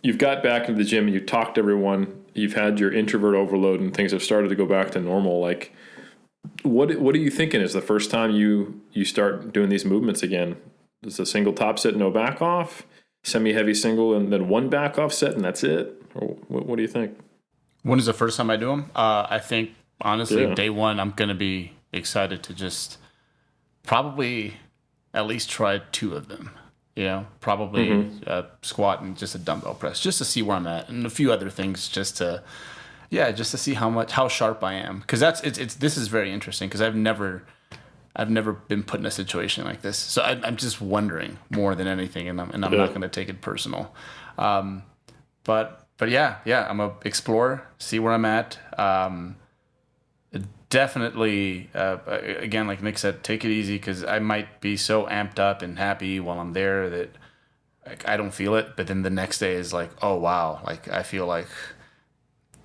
you've got back into the gym and you talked to everyone, you've had your introvert overload and things have started to go back to normal. Like, what are you thinking is the first time you start doing these movements again? Is a single top set, no back off, semi-heavy single, and then one back off set and that's it? Or what do you think? When is the first time I do them? I think, honestly, day one, I'm going to be excited to just probably at least try 2 of them. You know, probably squat and just a dumbbell press, just to see where I'm at, and a few other things, just to see how sharp I am. Because this is very interesting, because I've never been put in a situation like this, so I'm just wondering more than anything, and I'm not going to take it personal. But yeah, I'm gonna explore, see where I'm at. Definitely, again, like Nick said, take it easy, because I might be so amped up and happy while I'm there that like, I don't feel it. But then the next day is like, oh, wow. Like, I feel like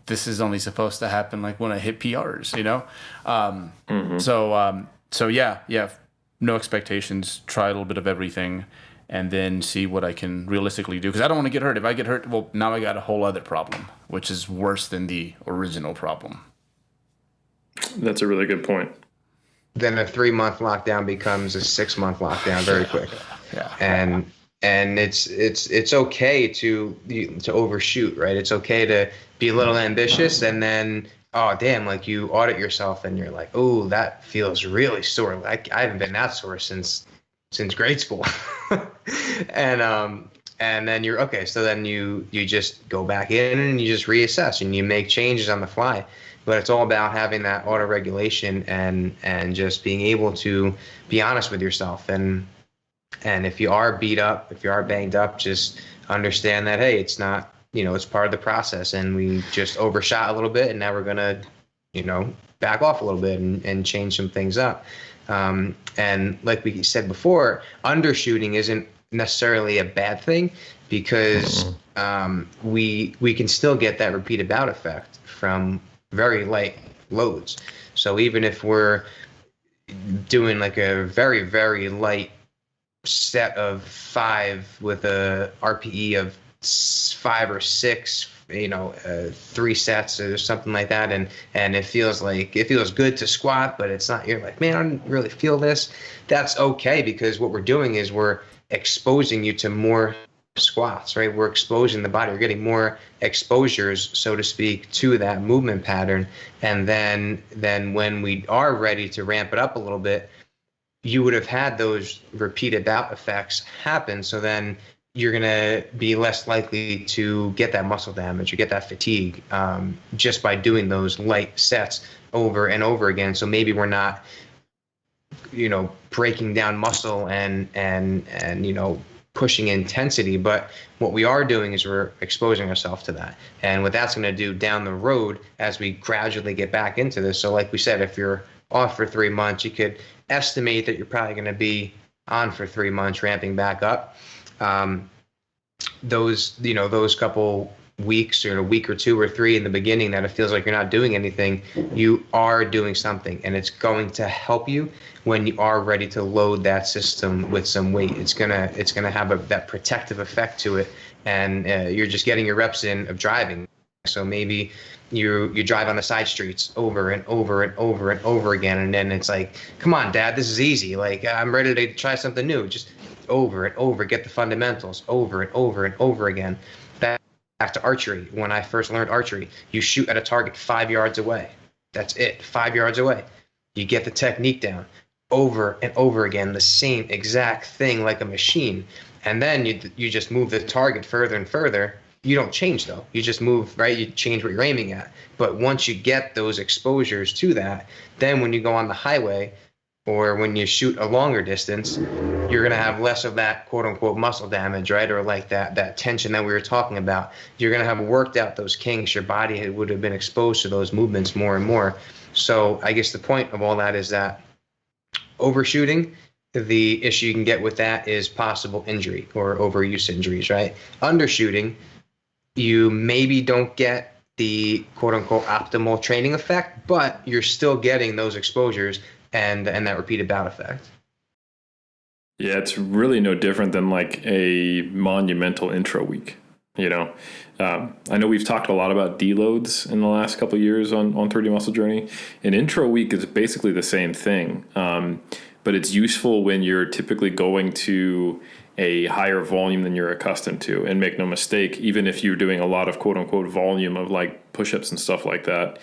this is only supposed to happen like when I hit PRs, you know? So yeah, no expectations, try a little bit of everything, and then see what I can realistically do. Because I don't want to get hurt. If I get hurt, well, now I got a whole other problem, which is worse than the original problem. That's a really good point. Then a 3-month lockdown becomes a 6-month lockdown very quick. Yeah. And it's okay to overshoot, right? It's okay to be a little ambitious, and then oh damn, like you audit yourself and you're like, oh, that feels really sore. Like I haven't been that sore since grade school. And then you're okay. So then you just go back in and you just reassess and you make changes on the fly. But it's all about having that auto regulation and just being able to be honest with yourself. And if you are beat up, if you are banged up, just understand that, hey, it's not, it's part of the process, and we just overshot a little bit, and now we're gonna, back off a little bit and change some things up. And like we said before, undershooting isn't necessarily a bad thing, because we can still get that repeated bout effect from very light loads. So even if we're doing like a very, very light set of 5 with a RPE of 5 or 6, 3 sets or something like that, and it feels good to squat, but it's not, you're like, man, I don't really feel this. That's okay, because what we're doing is we're exposing you to more squats, right? We're exposing the body. We're getting more exposures, so to speak, to that movement pattern. And then when we are ready to ramp it up a little bit, you would have had those repeated bout effects happen. So then you're going to be less likely to get that muscle damage or get that fatigue, just by doing those light sets over and over again. So maybe we're not, breaking down muscle and pushing intensity, but what we are doing is we're exposing ourselves to that. And what that's going to do down the road as we gradually get back into this. So like we said, if you're off for 3 months, you could estimate that you're probably going to be on for 3 months, ramping back up. Those couple weeks, or a week or 2 or 3 in the beginning that it feels like you're not doing anything, you are doing something, and it's going to help you when you are ready to load that system with some weight. It's gonna have that protective effect to it, and you're just getting your reps in of driving. So maybe you drive on the side streets over and over and over and over again, and then it's like, come on, Dad, this is easy. Like, I'm ready to try something new. Just over and over, get the fundamentals over and over and over again. Back to archery. When I first learned archery, you shoot at a target 5 yards away. That's it, 5 yards away. You get the technique down over and over again, the same exact thing like a machine. And then you just move the target further and further. You don't change though. You just move, right? You change what you're aiming at. But once you get those exposures to that, then when you go on the highway or when you shoot a longer distance, you're going to have less of that quote unquote muscle damage, right? Or like that tension that we were talking about. You're going to have worked out those kinks. Your body would have been exposed to those movements more and more. So I guess the point of all that is that overshooting, the issue you can get with that is possible injury or overuse injuries, right? Undershooting, you maybe don't get the quote unquote optimal training effect, but you're still getting those exposures and that repeated bout effect. Yeah, it's really no different than like a monumental intro week. I know we've talked a lot about deloads in the last couple of years on 3D Muscle Journey. An intro week is basically the same thing, but it's useful when you're typically going to a higher volume than you're accustomed to. And make no mistake, even if you're doing a lot of quote unquote volume of like push-ups and stuff like that,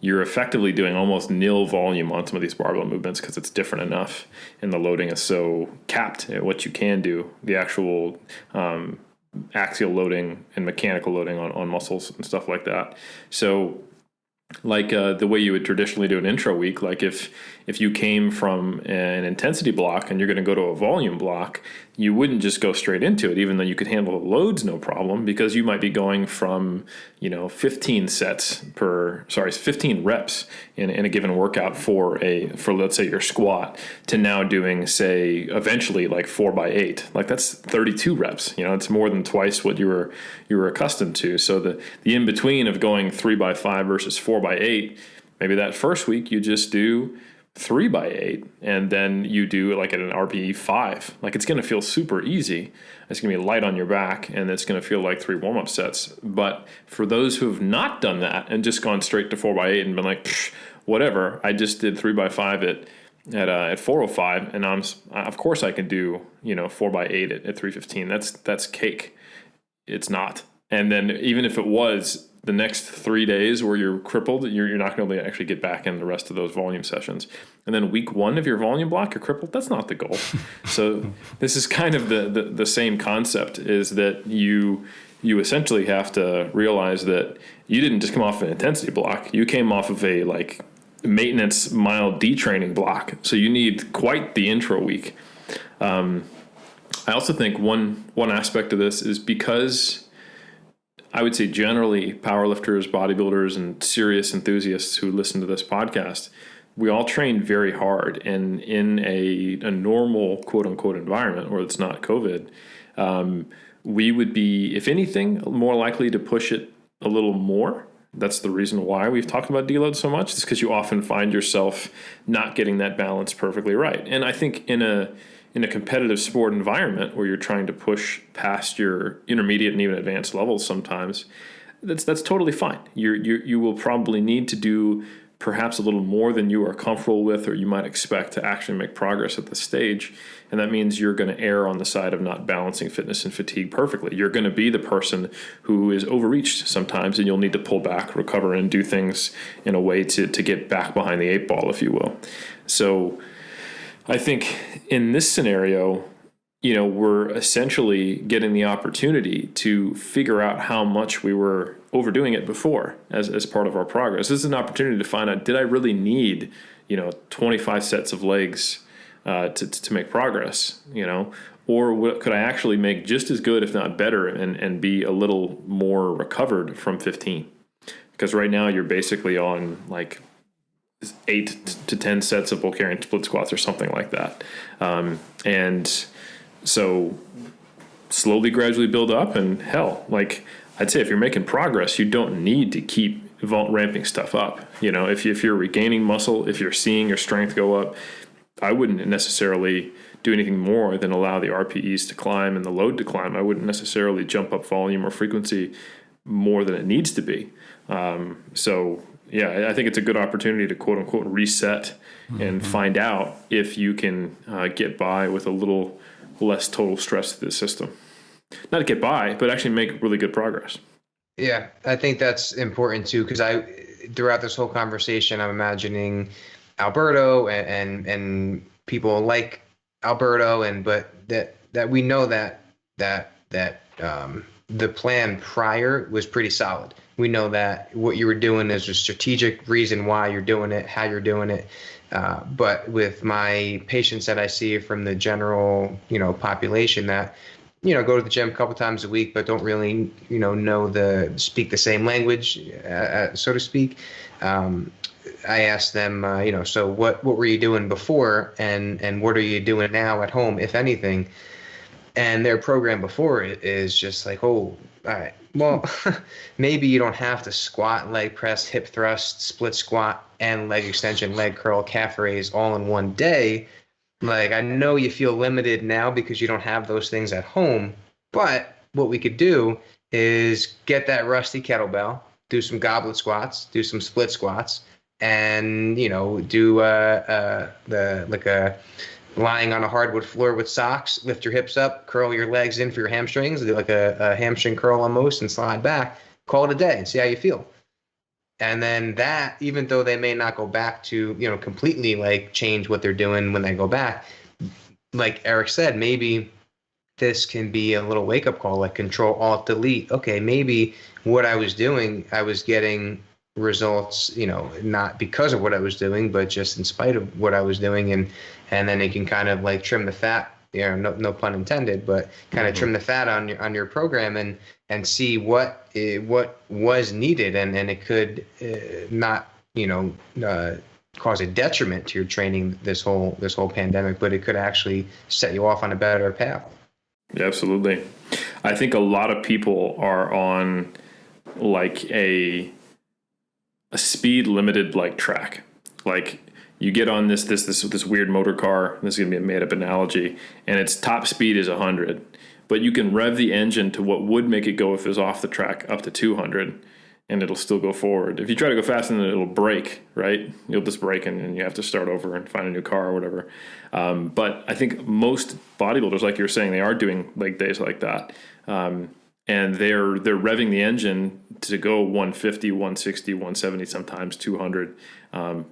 you're effectively doing almost nil volume on some of these barbell movements because it's different enough and the loading is so capped at what you can do. The actual axial loading and mechanical loading on muscles and stuff like that. So like the way you would traditionally do an intro week, like if you came from an intensity block and you're going to go to a volume block, you wouldn't just go straight into it, even though you could handle the loads no problem, because you might be going from 15 reps in a given workout for let's say your squat, to now doing, say, eventually like 4x8. Like that's 32 reps. It's more than twice what you were accustomed to. So the in between of going 3x5 versus 4x8, maybe that first week you just do 3x8, and then you do like at an RPE 5. Like it's going to feel super easy. It's going to be light on your back, and it's going to feel like 3 warm-up sets. But for those who have not done that and just gone straight to 4x8 and been like, whatever, I just did 3x5 at 405, and of course I can do 4x8 at 315. That's cake. It's not. And then even if it was, the next 3 days where you're crippled, you're not going to be able to actually get back in the rest of those volume sessions. And then week 1 of your volume block, you're crippled. That's not the goal. So this is kind of the same concept, is that you essentially have to realize that you didn't just come off an intensity block. You came off of a like maintenance mild detraining block. So you need quite the intro week. I also think one aspect of this is because I would say generally powerlifters, bodybuilders, and serious enthusiasts who listen to this podcast, we all train very hard. And in a normal quote unquote environment where it's not COVID, we would be, if anything, more likely to push it a little more. That's the reason why we've talked about deload so much. It's because you often find yourself not getting that balance perfectly right. And I think in in a competitive sport environment where you're trying to push past your intermediate and even advanced levels sometimes, that's totally fine. You will probably need to do perhaps a little more than you are comfortable with or you might expect to actually make progress at this stage. And that means you're going to err on the side of not balancing fitness and fatigue perfectly. You're going to be the person who is overreached sometimes, and you'll need to pull back, recover, and do things in a way to get back behind the eight ball, if you will. So I think in this scenario, we're essentially getting the opportunity to figure out how much we were overdoing it before as part of our progress. This is an opportunity to find out, did I really need, 25 sets of legs to make progress, or could I actually make just as good, if not better, and be a little more recovered from 15? Because right now you're basically on like 8 to 10 sets of Bulgarian split squats or something like that. And so slowly, gradually build up, and hell, like I'd say if you're making progress, you don't need to keep ramping stuff up. If you're regaining muscle, if you're seeing your strength go up, I wouldn't necessarily do anything more than allow the RPEs to climb and the load to climb. I wouldn't necessarily jump up volume or frequency more than it needs to be. I think it's a good opportunity to quote unquote reset and find out if you can get by with a little less total stress to the system. Not to get by, but actually make really good progress. Yeah, I think that's important too, because throughout this whole conversation, I'm imagining Alberto and people like Alberto, but that we know that the plan prior was pretty solid. We know that what you were doing is a strategic reason why you're doing it, how you're doing it. But with my patients that I see from the general, population that, go to the gym a couple times a week, but don't really, speak the same language, so to speak. I asked them, so what were you doing before, and what are you doing now at home, if anything? And their program before it is just like, oh, all right, well, maybe you don't have to squat, leg press, hip thrust, split squat, and leg extension, leg curl, calf raise all in one day. Like, I know you feel limited now because you don't have those things at home, but what we could do is get that rusty kettlebell, do some goblet squats, do some split squats, and, do lying on a hardwood floor with socks, lift your hips up, curl your legs in for your hamstrings, do like a hamstring curl almost, and slide back, call it a day and see how you feel. And then that, even though they may not go back to, completely like change what they're doing when they go back, like Eric said, maybe this can be a little wake up call, like Control Alt Delete. Okay, maybe what I was doing, I was getting results, not because of what I was doing, but just in spite of what I was doing. And then it can kind of like trim the fat, no pun intended, but kind of trim the fat on your program and see what was needed. And it could not, cause a detriment to your training this whole pandemic, but it could actually set you off on a better path. Yeah, absolutely. I think a lot of people are on like a speed limited like track. Like you get on this weird motor car. This is gonna be a made up analogy, and its top speed is 100, but you can rev the engine to what would make it go if it was off the track up to 200, and it'll still go forward. If you try to go faster than it, it'll break, right? You'll just break and you have to start over and find a new car or whatever. But I think most bodybuilders, like you're saying, they are doing leg days like that. And they're revving the engine to go 150, 160, 170, sometimes 200.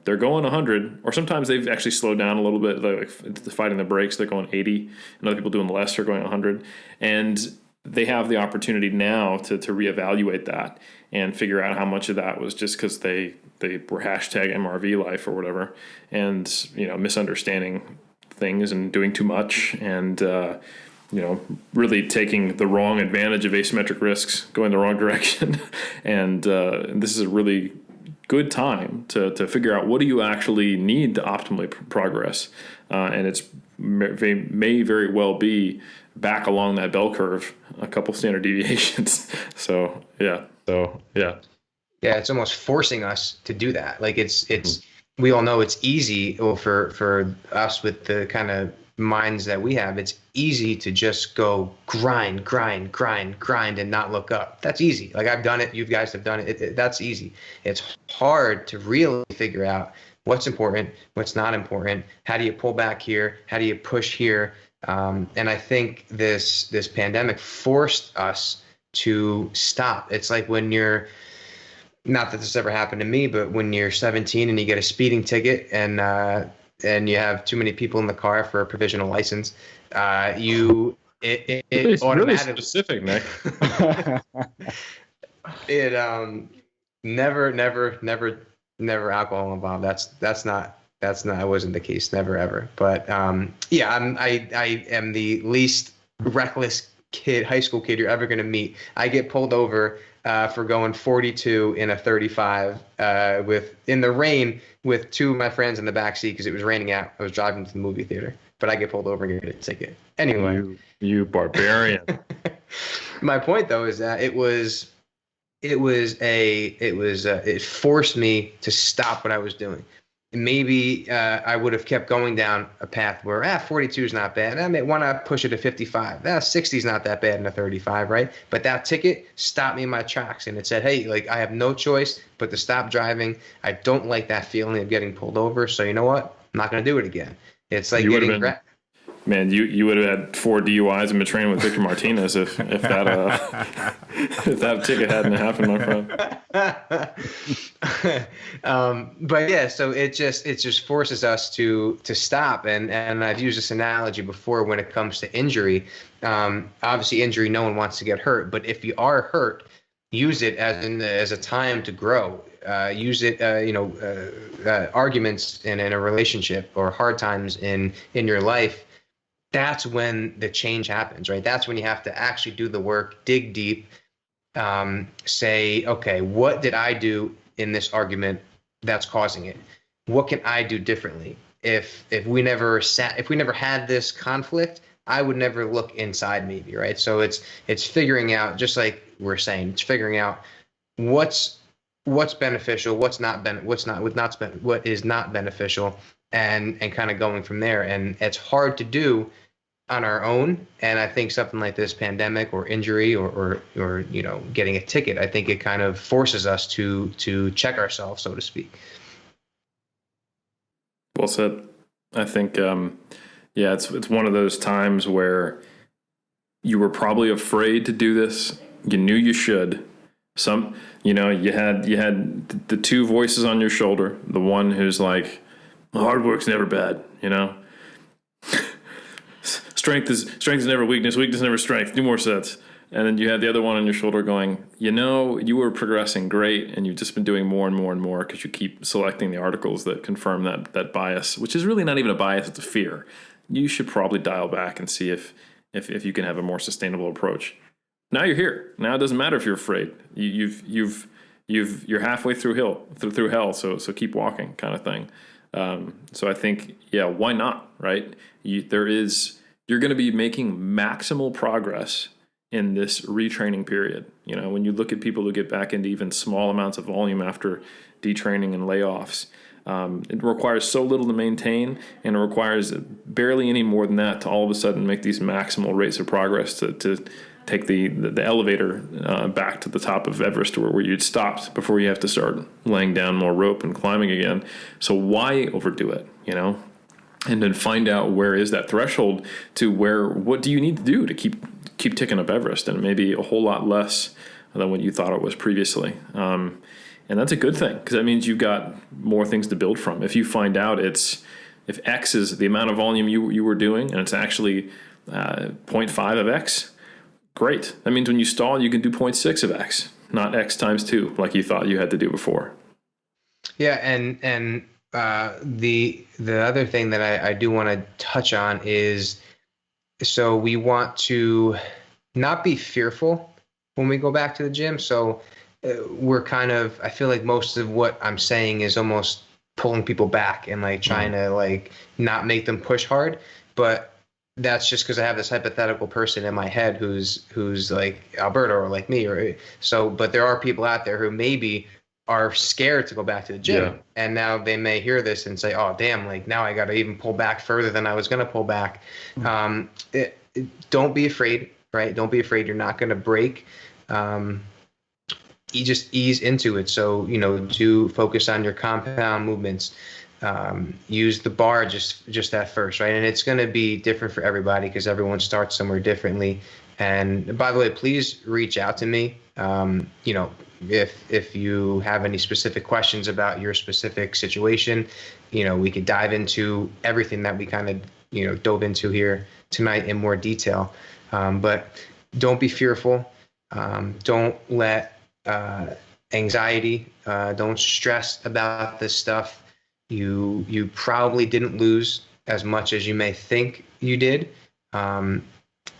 They're going 100, or sometimes they've actually slowed down a little bit. Like fighting the brakes, they're going 80. And other people doing less are going 100. And they have the opportunity now to reevaluate that and figure out how much of that was just because they were hashtag MRV life or whatever, and misunderstanding things and doing too much, and really taking the wrong advantage of asymmetric risks, going the wrong direction. And this is a really good time to figure out what do you actually need to optimally progress. And it's may very well be back along that bell curve, a couple standard deviations. Yeah, it's almost forcing us to do that. Like it's we all know it's easy for us with the kind of minds that we have, it's easy to just go grind and not look up. That's easy. Like, I've done it. You guys have done it. That's easy. It's hard to really figure out what's important, what's not important. How do you pull back here? How do you push here? And I think this pandemic forced us to stop. It's like when you're, not that this ever happened to me, but when you're 17 and you get a speeding ticket and you have too many people in the car for a provisional license, it it's automatically, really specific, Nick. it never alcohol involved. That's not that wasn't the case, never ever. But yeah, I am the least reckless high school kid you're ever going to meet. I get pulled over for going 42 in a 35 in the rain with two of my friends in the back seat because it was raining out. I was driving to the movie theater, but I get pulled over and get a ticket. Anyway, you barbarian. My point though is that it forced me to stop what I was doing. Maybe I would have kept going down a path where 42 is not bad. I may want to push it to 55. 60 is not that bad in a 35, right? But that ticket stopped me in my tracks, and it said, "Hey, like, I have no choice but to stop driving. I don't like that feeling of getting pulled over. So you know what? I'm not going to do it again." It's like Man, you would have had 4 DUIs and been training with Victor Martinez if that if that ticket hadn't happened, my friend. But yeah, so it just forces us to stop. And I've used this analogy before when it comes to injury. Obviously, injury, no one wants to get hurt, but if you are hurt, use it as a time to grow. Use it, arguments in a relationship or hard times in your life. That's when the change happens, right? That's when you have to actually do the work, dig deep, say, okay, what did I do in this argument that's causing it? What can I do differently? If we never had this conflict, I would never look inside maybe, right? So it's figuring out, just like we're saying, it's figuring out what's beneficial, what is not beneficial, and kind of going from there. And it's hard to do on our own. And I think something like this pandemic or injury or getting a ticket, I think it kind of forces us to check ourselves, so to speak. Well said. I think, it's one of those times where you were probably afraid to do this. You knew you should. You had the two voices on your shoulder. The one who's like, hard work's never bad, Strength is never weakness. Weakness is never strength. Do more sets. And then you had the other one on your shoulder going, you were progressing great, and you've just been doing more and more and more because you keep selecting the articles that confirm that bias, which is really not even a bias, it's a fear. You should probably dial back and see if you can have a more sustainable approach. Now you're here. Now it doesn't matter if you're afraid. You're halfway through hell. So keep walking, kind of thing. So I think, why not? Right? You're going to be making maximal progress in this retraining period. When you look at people who get back into even small amounts of volume after detraining and layoffs, it requires so little to maintain, and it requires barely any more than that to all of a sudden make these maximal rates of progress to take the elevator back to the top of Everest, where you'd stopped before you have to start laying down more rope and climbing again. So why overdo it, And then find out where is that threshold to what do you need to do to keep ticking up Everest, and maybe a whole lot less than what you thought it was previously. And that's a good thing, because that means you've got more things to build from. If you find out if X is the amount of volume you were doing, and it's actually 0.5 of X, great. That means when you stall, you can do 0.6 of X, not X times 2, like you thought you had to do before. Yeah, and the other thing that I do want to touch on is, so we want to not be fearful when we go back to the gym. So I feel like most of what I'm saying is almost pulling people back and like trying to like not make them push hard. But that's just because I have this hypothetical person in my head who's like Alberto or like me, but there are people out there who maybe are scared to go back to the gym. Yeah. And now they may hear this and say, oh, damn, like now I got to even pull back further than I was going to pull back. Don't be afraid, right? Don't be afraid. You're not going to break. You just ease into it. So, do focus on your compound movements. Use the bar just at first, right? And it's going to be different for everybody because everyone starts somewhere differently. And by the way, please reach out to me. If you have any specific questions about your specific situation, we could dive into everything that we kind of, dove into here tonight in more detail. But don't be fearful. Don't let anxiety, don't stress about this stuff. You probably didn't lose as much as you may think you did.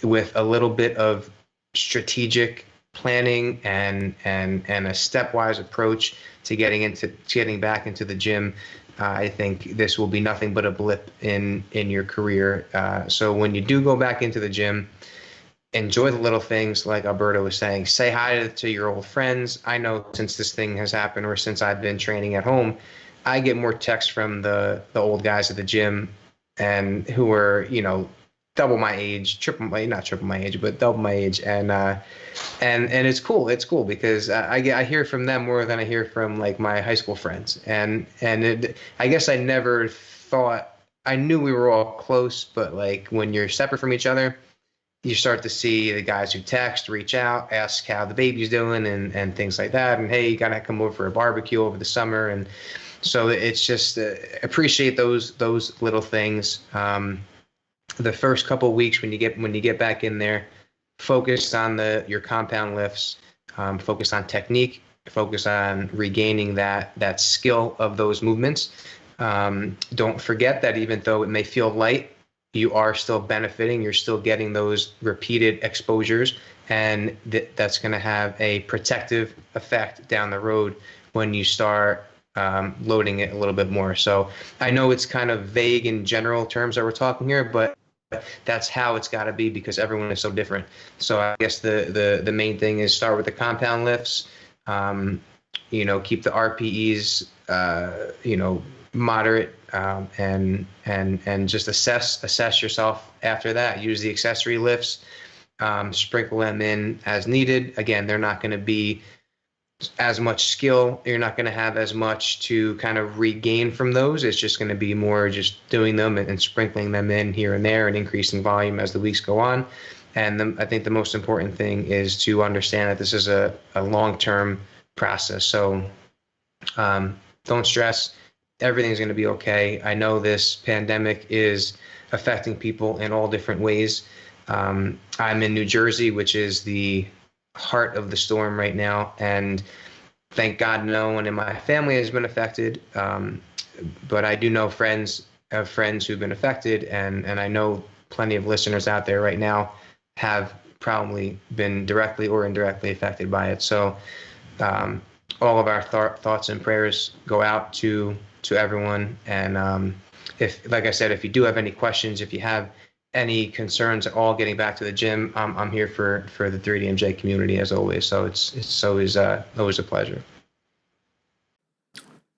With a little bit of strategic planning and a stepwise approach to getting back into the gym, I think this will be nothing but a blip in your career. So when you do go back into the gym, enjoy the little things like Alberto was saying. Say hi to your old friends. I know since this thing has happened or since I've been training at home, I get more texts from the old guys at the gym and who are, double my age, not triple my age, but double my age. And it's cool. It's cool because I hear from them more than I hear from like my high school friends. I guess I never thought, I knew we were all close, but like when you're separate from each other, you start to see the guys who text, reach out, ask how the baby's doing and things like that. And hey, you gotta come over for a barbecue over the summer. And so it's just appreciate those little things. The first couple of weeks when you get back in there, focus on your compound lifts, focus on technique, focus on regaining that skill of those movements. Don't forget that even though it may feel light, you are still benefiting. You're still getting those repeated exposures, and that's going to have a protective effect down the road when you start loading it a little bit more. So I know it's kind of vague in general terms that we're talking here, but that's how it's got to be because everyone is so different. So I guess the main thing is start with the compound lifts, keep the RPEs, moderate, and just assess yourself after that. Use the accessory lifts, sprinkle them in as needed. Again, they're not going to be as much skill. You're not going to have as much to kind of regain from those. It's just going to be more just doing them and sprinkling them in here and there and increasing volume as the weeks go on. And I think the most important thing is to understand that this is a long-term process. So don't stress. Everything's going to be okay. I know this pandemic is affecting people in all different ways. I'm in New Jersey, which is the heart of the storm right now, and thank God no one in my family has been affected, but I do know friends who've been affected, and I know plenty of listeners out there right now have probably been directly or indirectly affected by it. So all of our thoughts and prayers go out to everyone, and if, like I said, if you do have any questions, if you have any concerns at all getting back to the gym, I'm here for the 3DMJ community as always. So it's always a pleasure.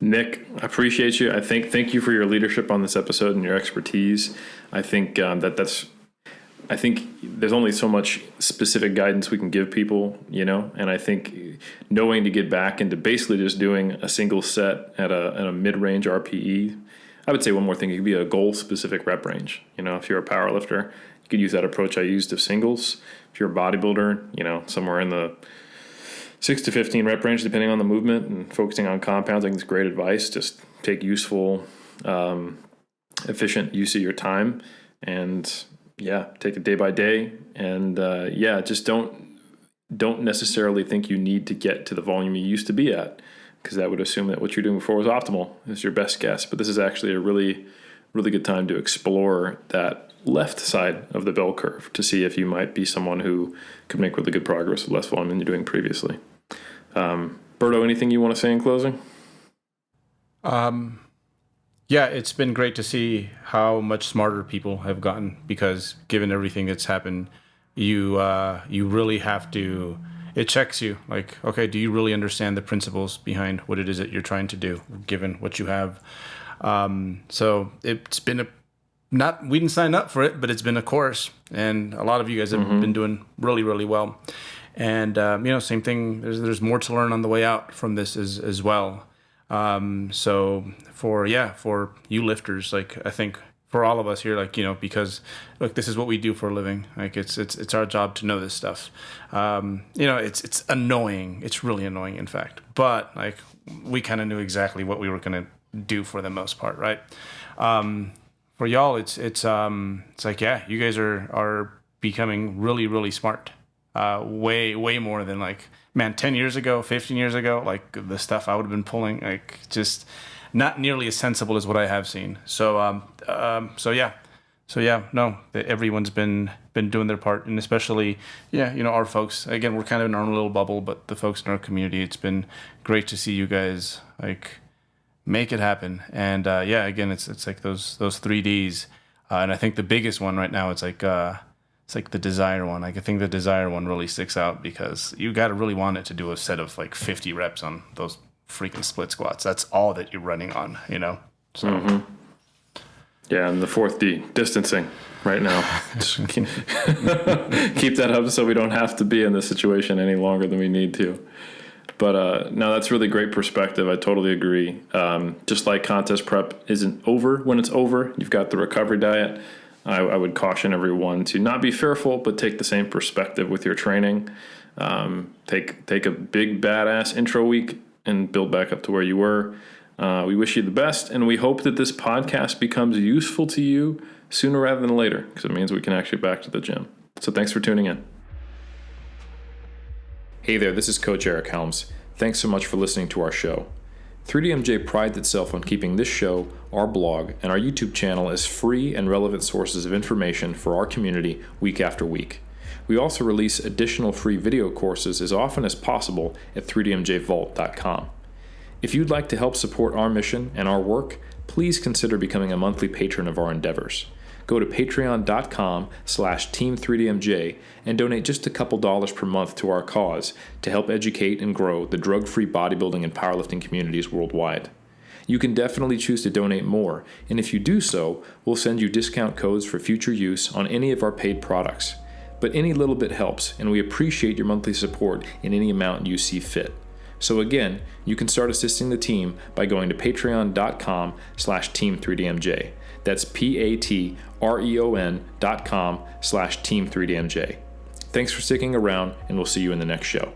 Nick, I appreciate you. Thank you for your leadership on this episode and your expertise. I think I think there's only so much specific guidance we can give people, and I think knowing to get back into basically just doing a single set at a mid-range RPE. I would say one more thing, it could be a goal-specific rep range. If you're a power lifter, you could use that approach I used of singles. If you're a bodybuilder, somewhere in the 6 to 15 rep range, depending on the movement, and focusing on compounds, I think it's great advice. Just take useful, efficient use of your time, and take it day by day. And just don't necessarily think you need to get to the volume you used to be at, because that would assume that what you're doing before was optimal, is your best guess. But this is actually a really, really good time to explore that left side of the bell curve to see if you might be someone who could make really good progress with less volume than you're doing previously. Berto, anything you want to say in closing? It's been great to see how much smarter people have gotten, because given everything that's happened, you really have to it checks you. Like, okay, do you really understand the principles behind what it is that you're trying to do, given what you have? So it's been we didn't sign up for it, but it's been a course, and a lot of you guys have been doing really, really well. And same thing. There's more to learn on the way out from this as well. So for you lifters, like, I think for all of us here, like, because look, this is what we do for a living. Like, it's our job to know this stuff. It's annoying. It's really annoying, in fact. But like, we kind of knew exactly what we were gonna do for the most part, right? For y'all, it's like, yeah, you guys are becoming really, really smart. Way more than, like, man, 10 years ago, 15 years ago, like, the stuff I would have been pulling, like, just not nearly as sensible as what I have seen. So everyone's been doing their part, and especially, our folks. Again, we're kind of in our own little bubble, but the folks in our community, it's been great to see you guys, like, make it happen. And again, it's like those 3Ds, and I think the biggest one right now, it's like the desire one. Like, I think the desire one really sticks out because you got to really want it to do a set of like 50 reps on those freaking split squats. That's all that you're running on, So Yeah, and the 4th D, distancing right now. Keep that up so we don't have to be in this situation any longer than we need to. But no, that's really great perspective. I totally agree. Just like contest prep isn't over when it's over, you've got the recovery diet. I would caution everyone to not be fearful, but take the same perspective with your training. Take a big badass intro week and build back up to where you were. We wish you the best, and we hope that this podcast becomes useful to you sooner rather than later, because it means we can actually get back to the gym. So thanks for tuning in. Hey there, this is Coach Eric Helms. Thanks so much for listening to our show. 3DMJ prides itself on keeping this show, our blog, and our YouTube channel as free and relevant sources of information for our community week after week. We also release additional free video courses as often as possible at 3dmjvault.com. If you'd like to help support our mission and our work, please consider becoming a monthly patron of our endeavors. Go to patreon.com/team3dmj and donate just a couple dollars per month to our cause to help educate and grow the drug-free bodybuilding and powerlifting communities worldwide. You can definitely choose to donate more, and if you do so, we'll send you discount codes for future use on any of our paid products. But any little bit helps, and we appreciate your monthly support in any amount you see fit. So again, you can start assisting the team by going to patreon.com/team3dmj. That's patreon.com/team3dmj. Thanks for sticking around, and we'll see you in the next show.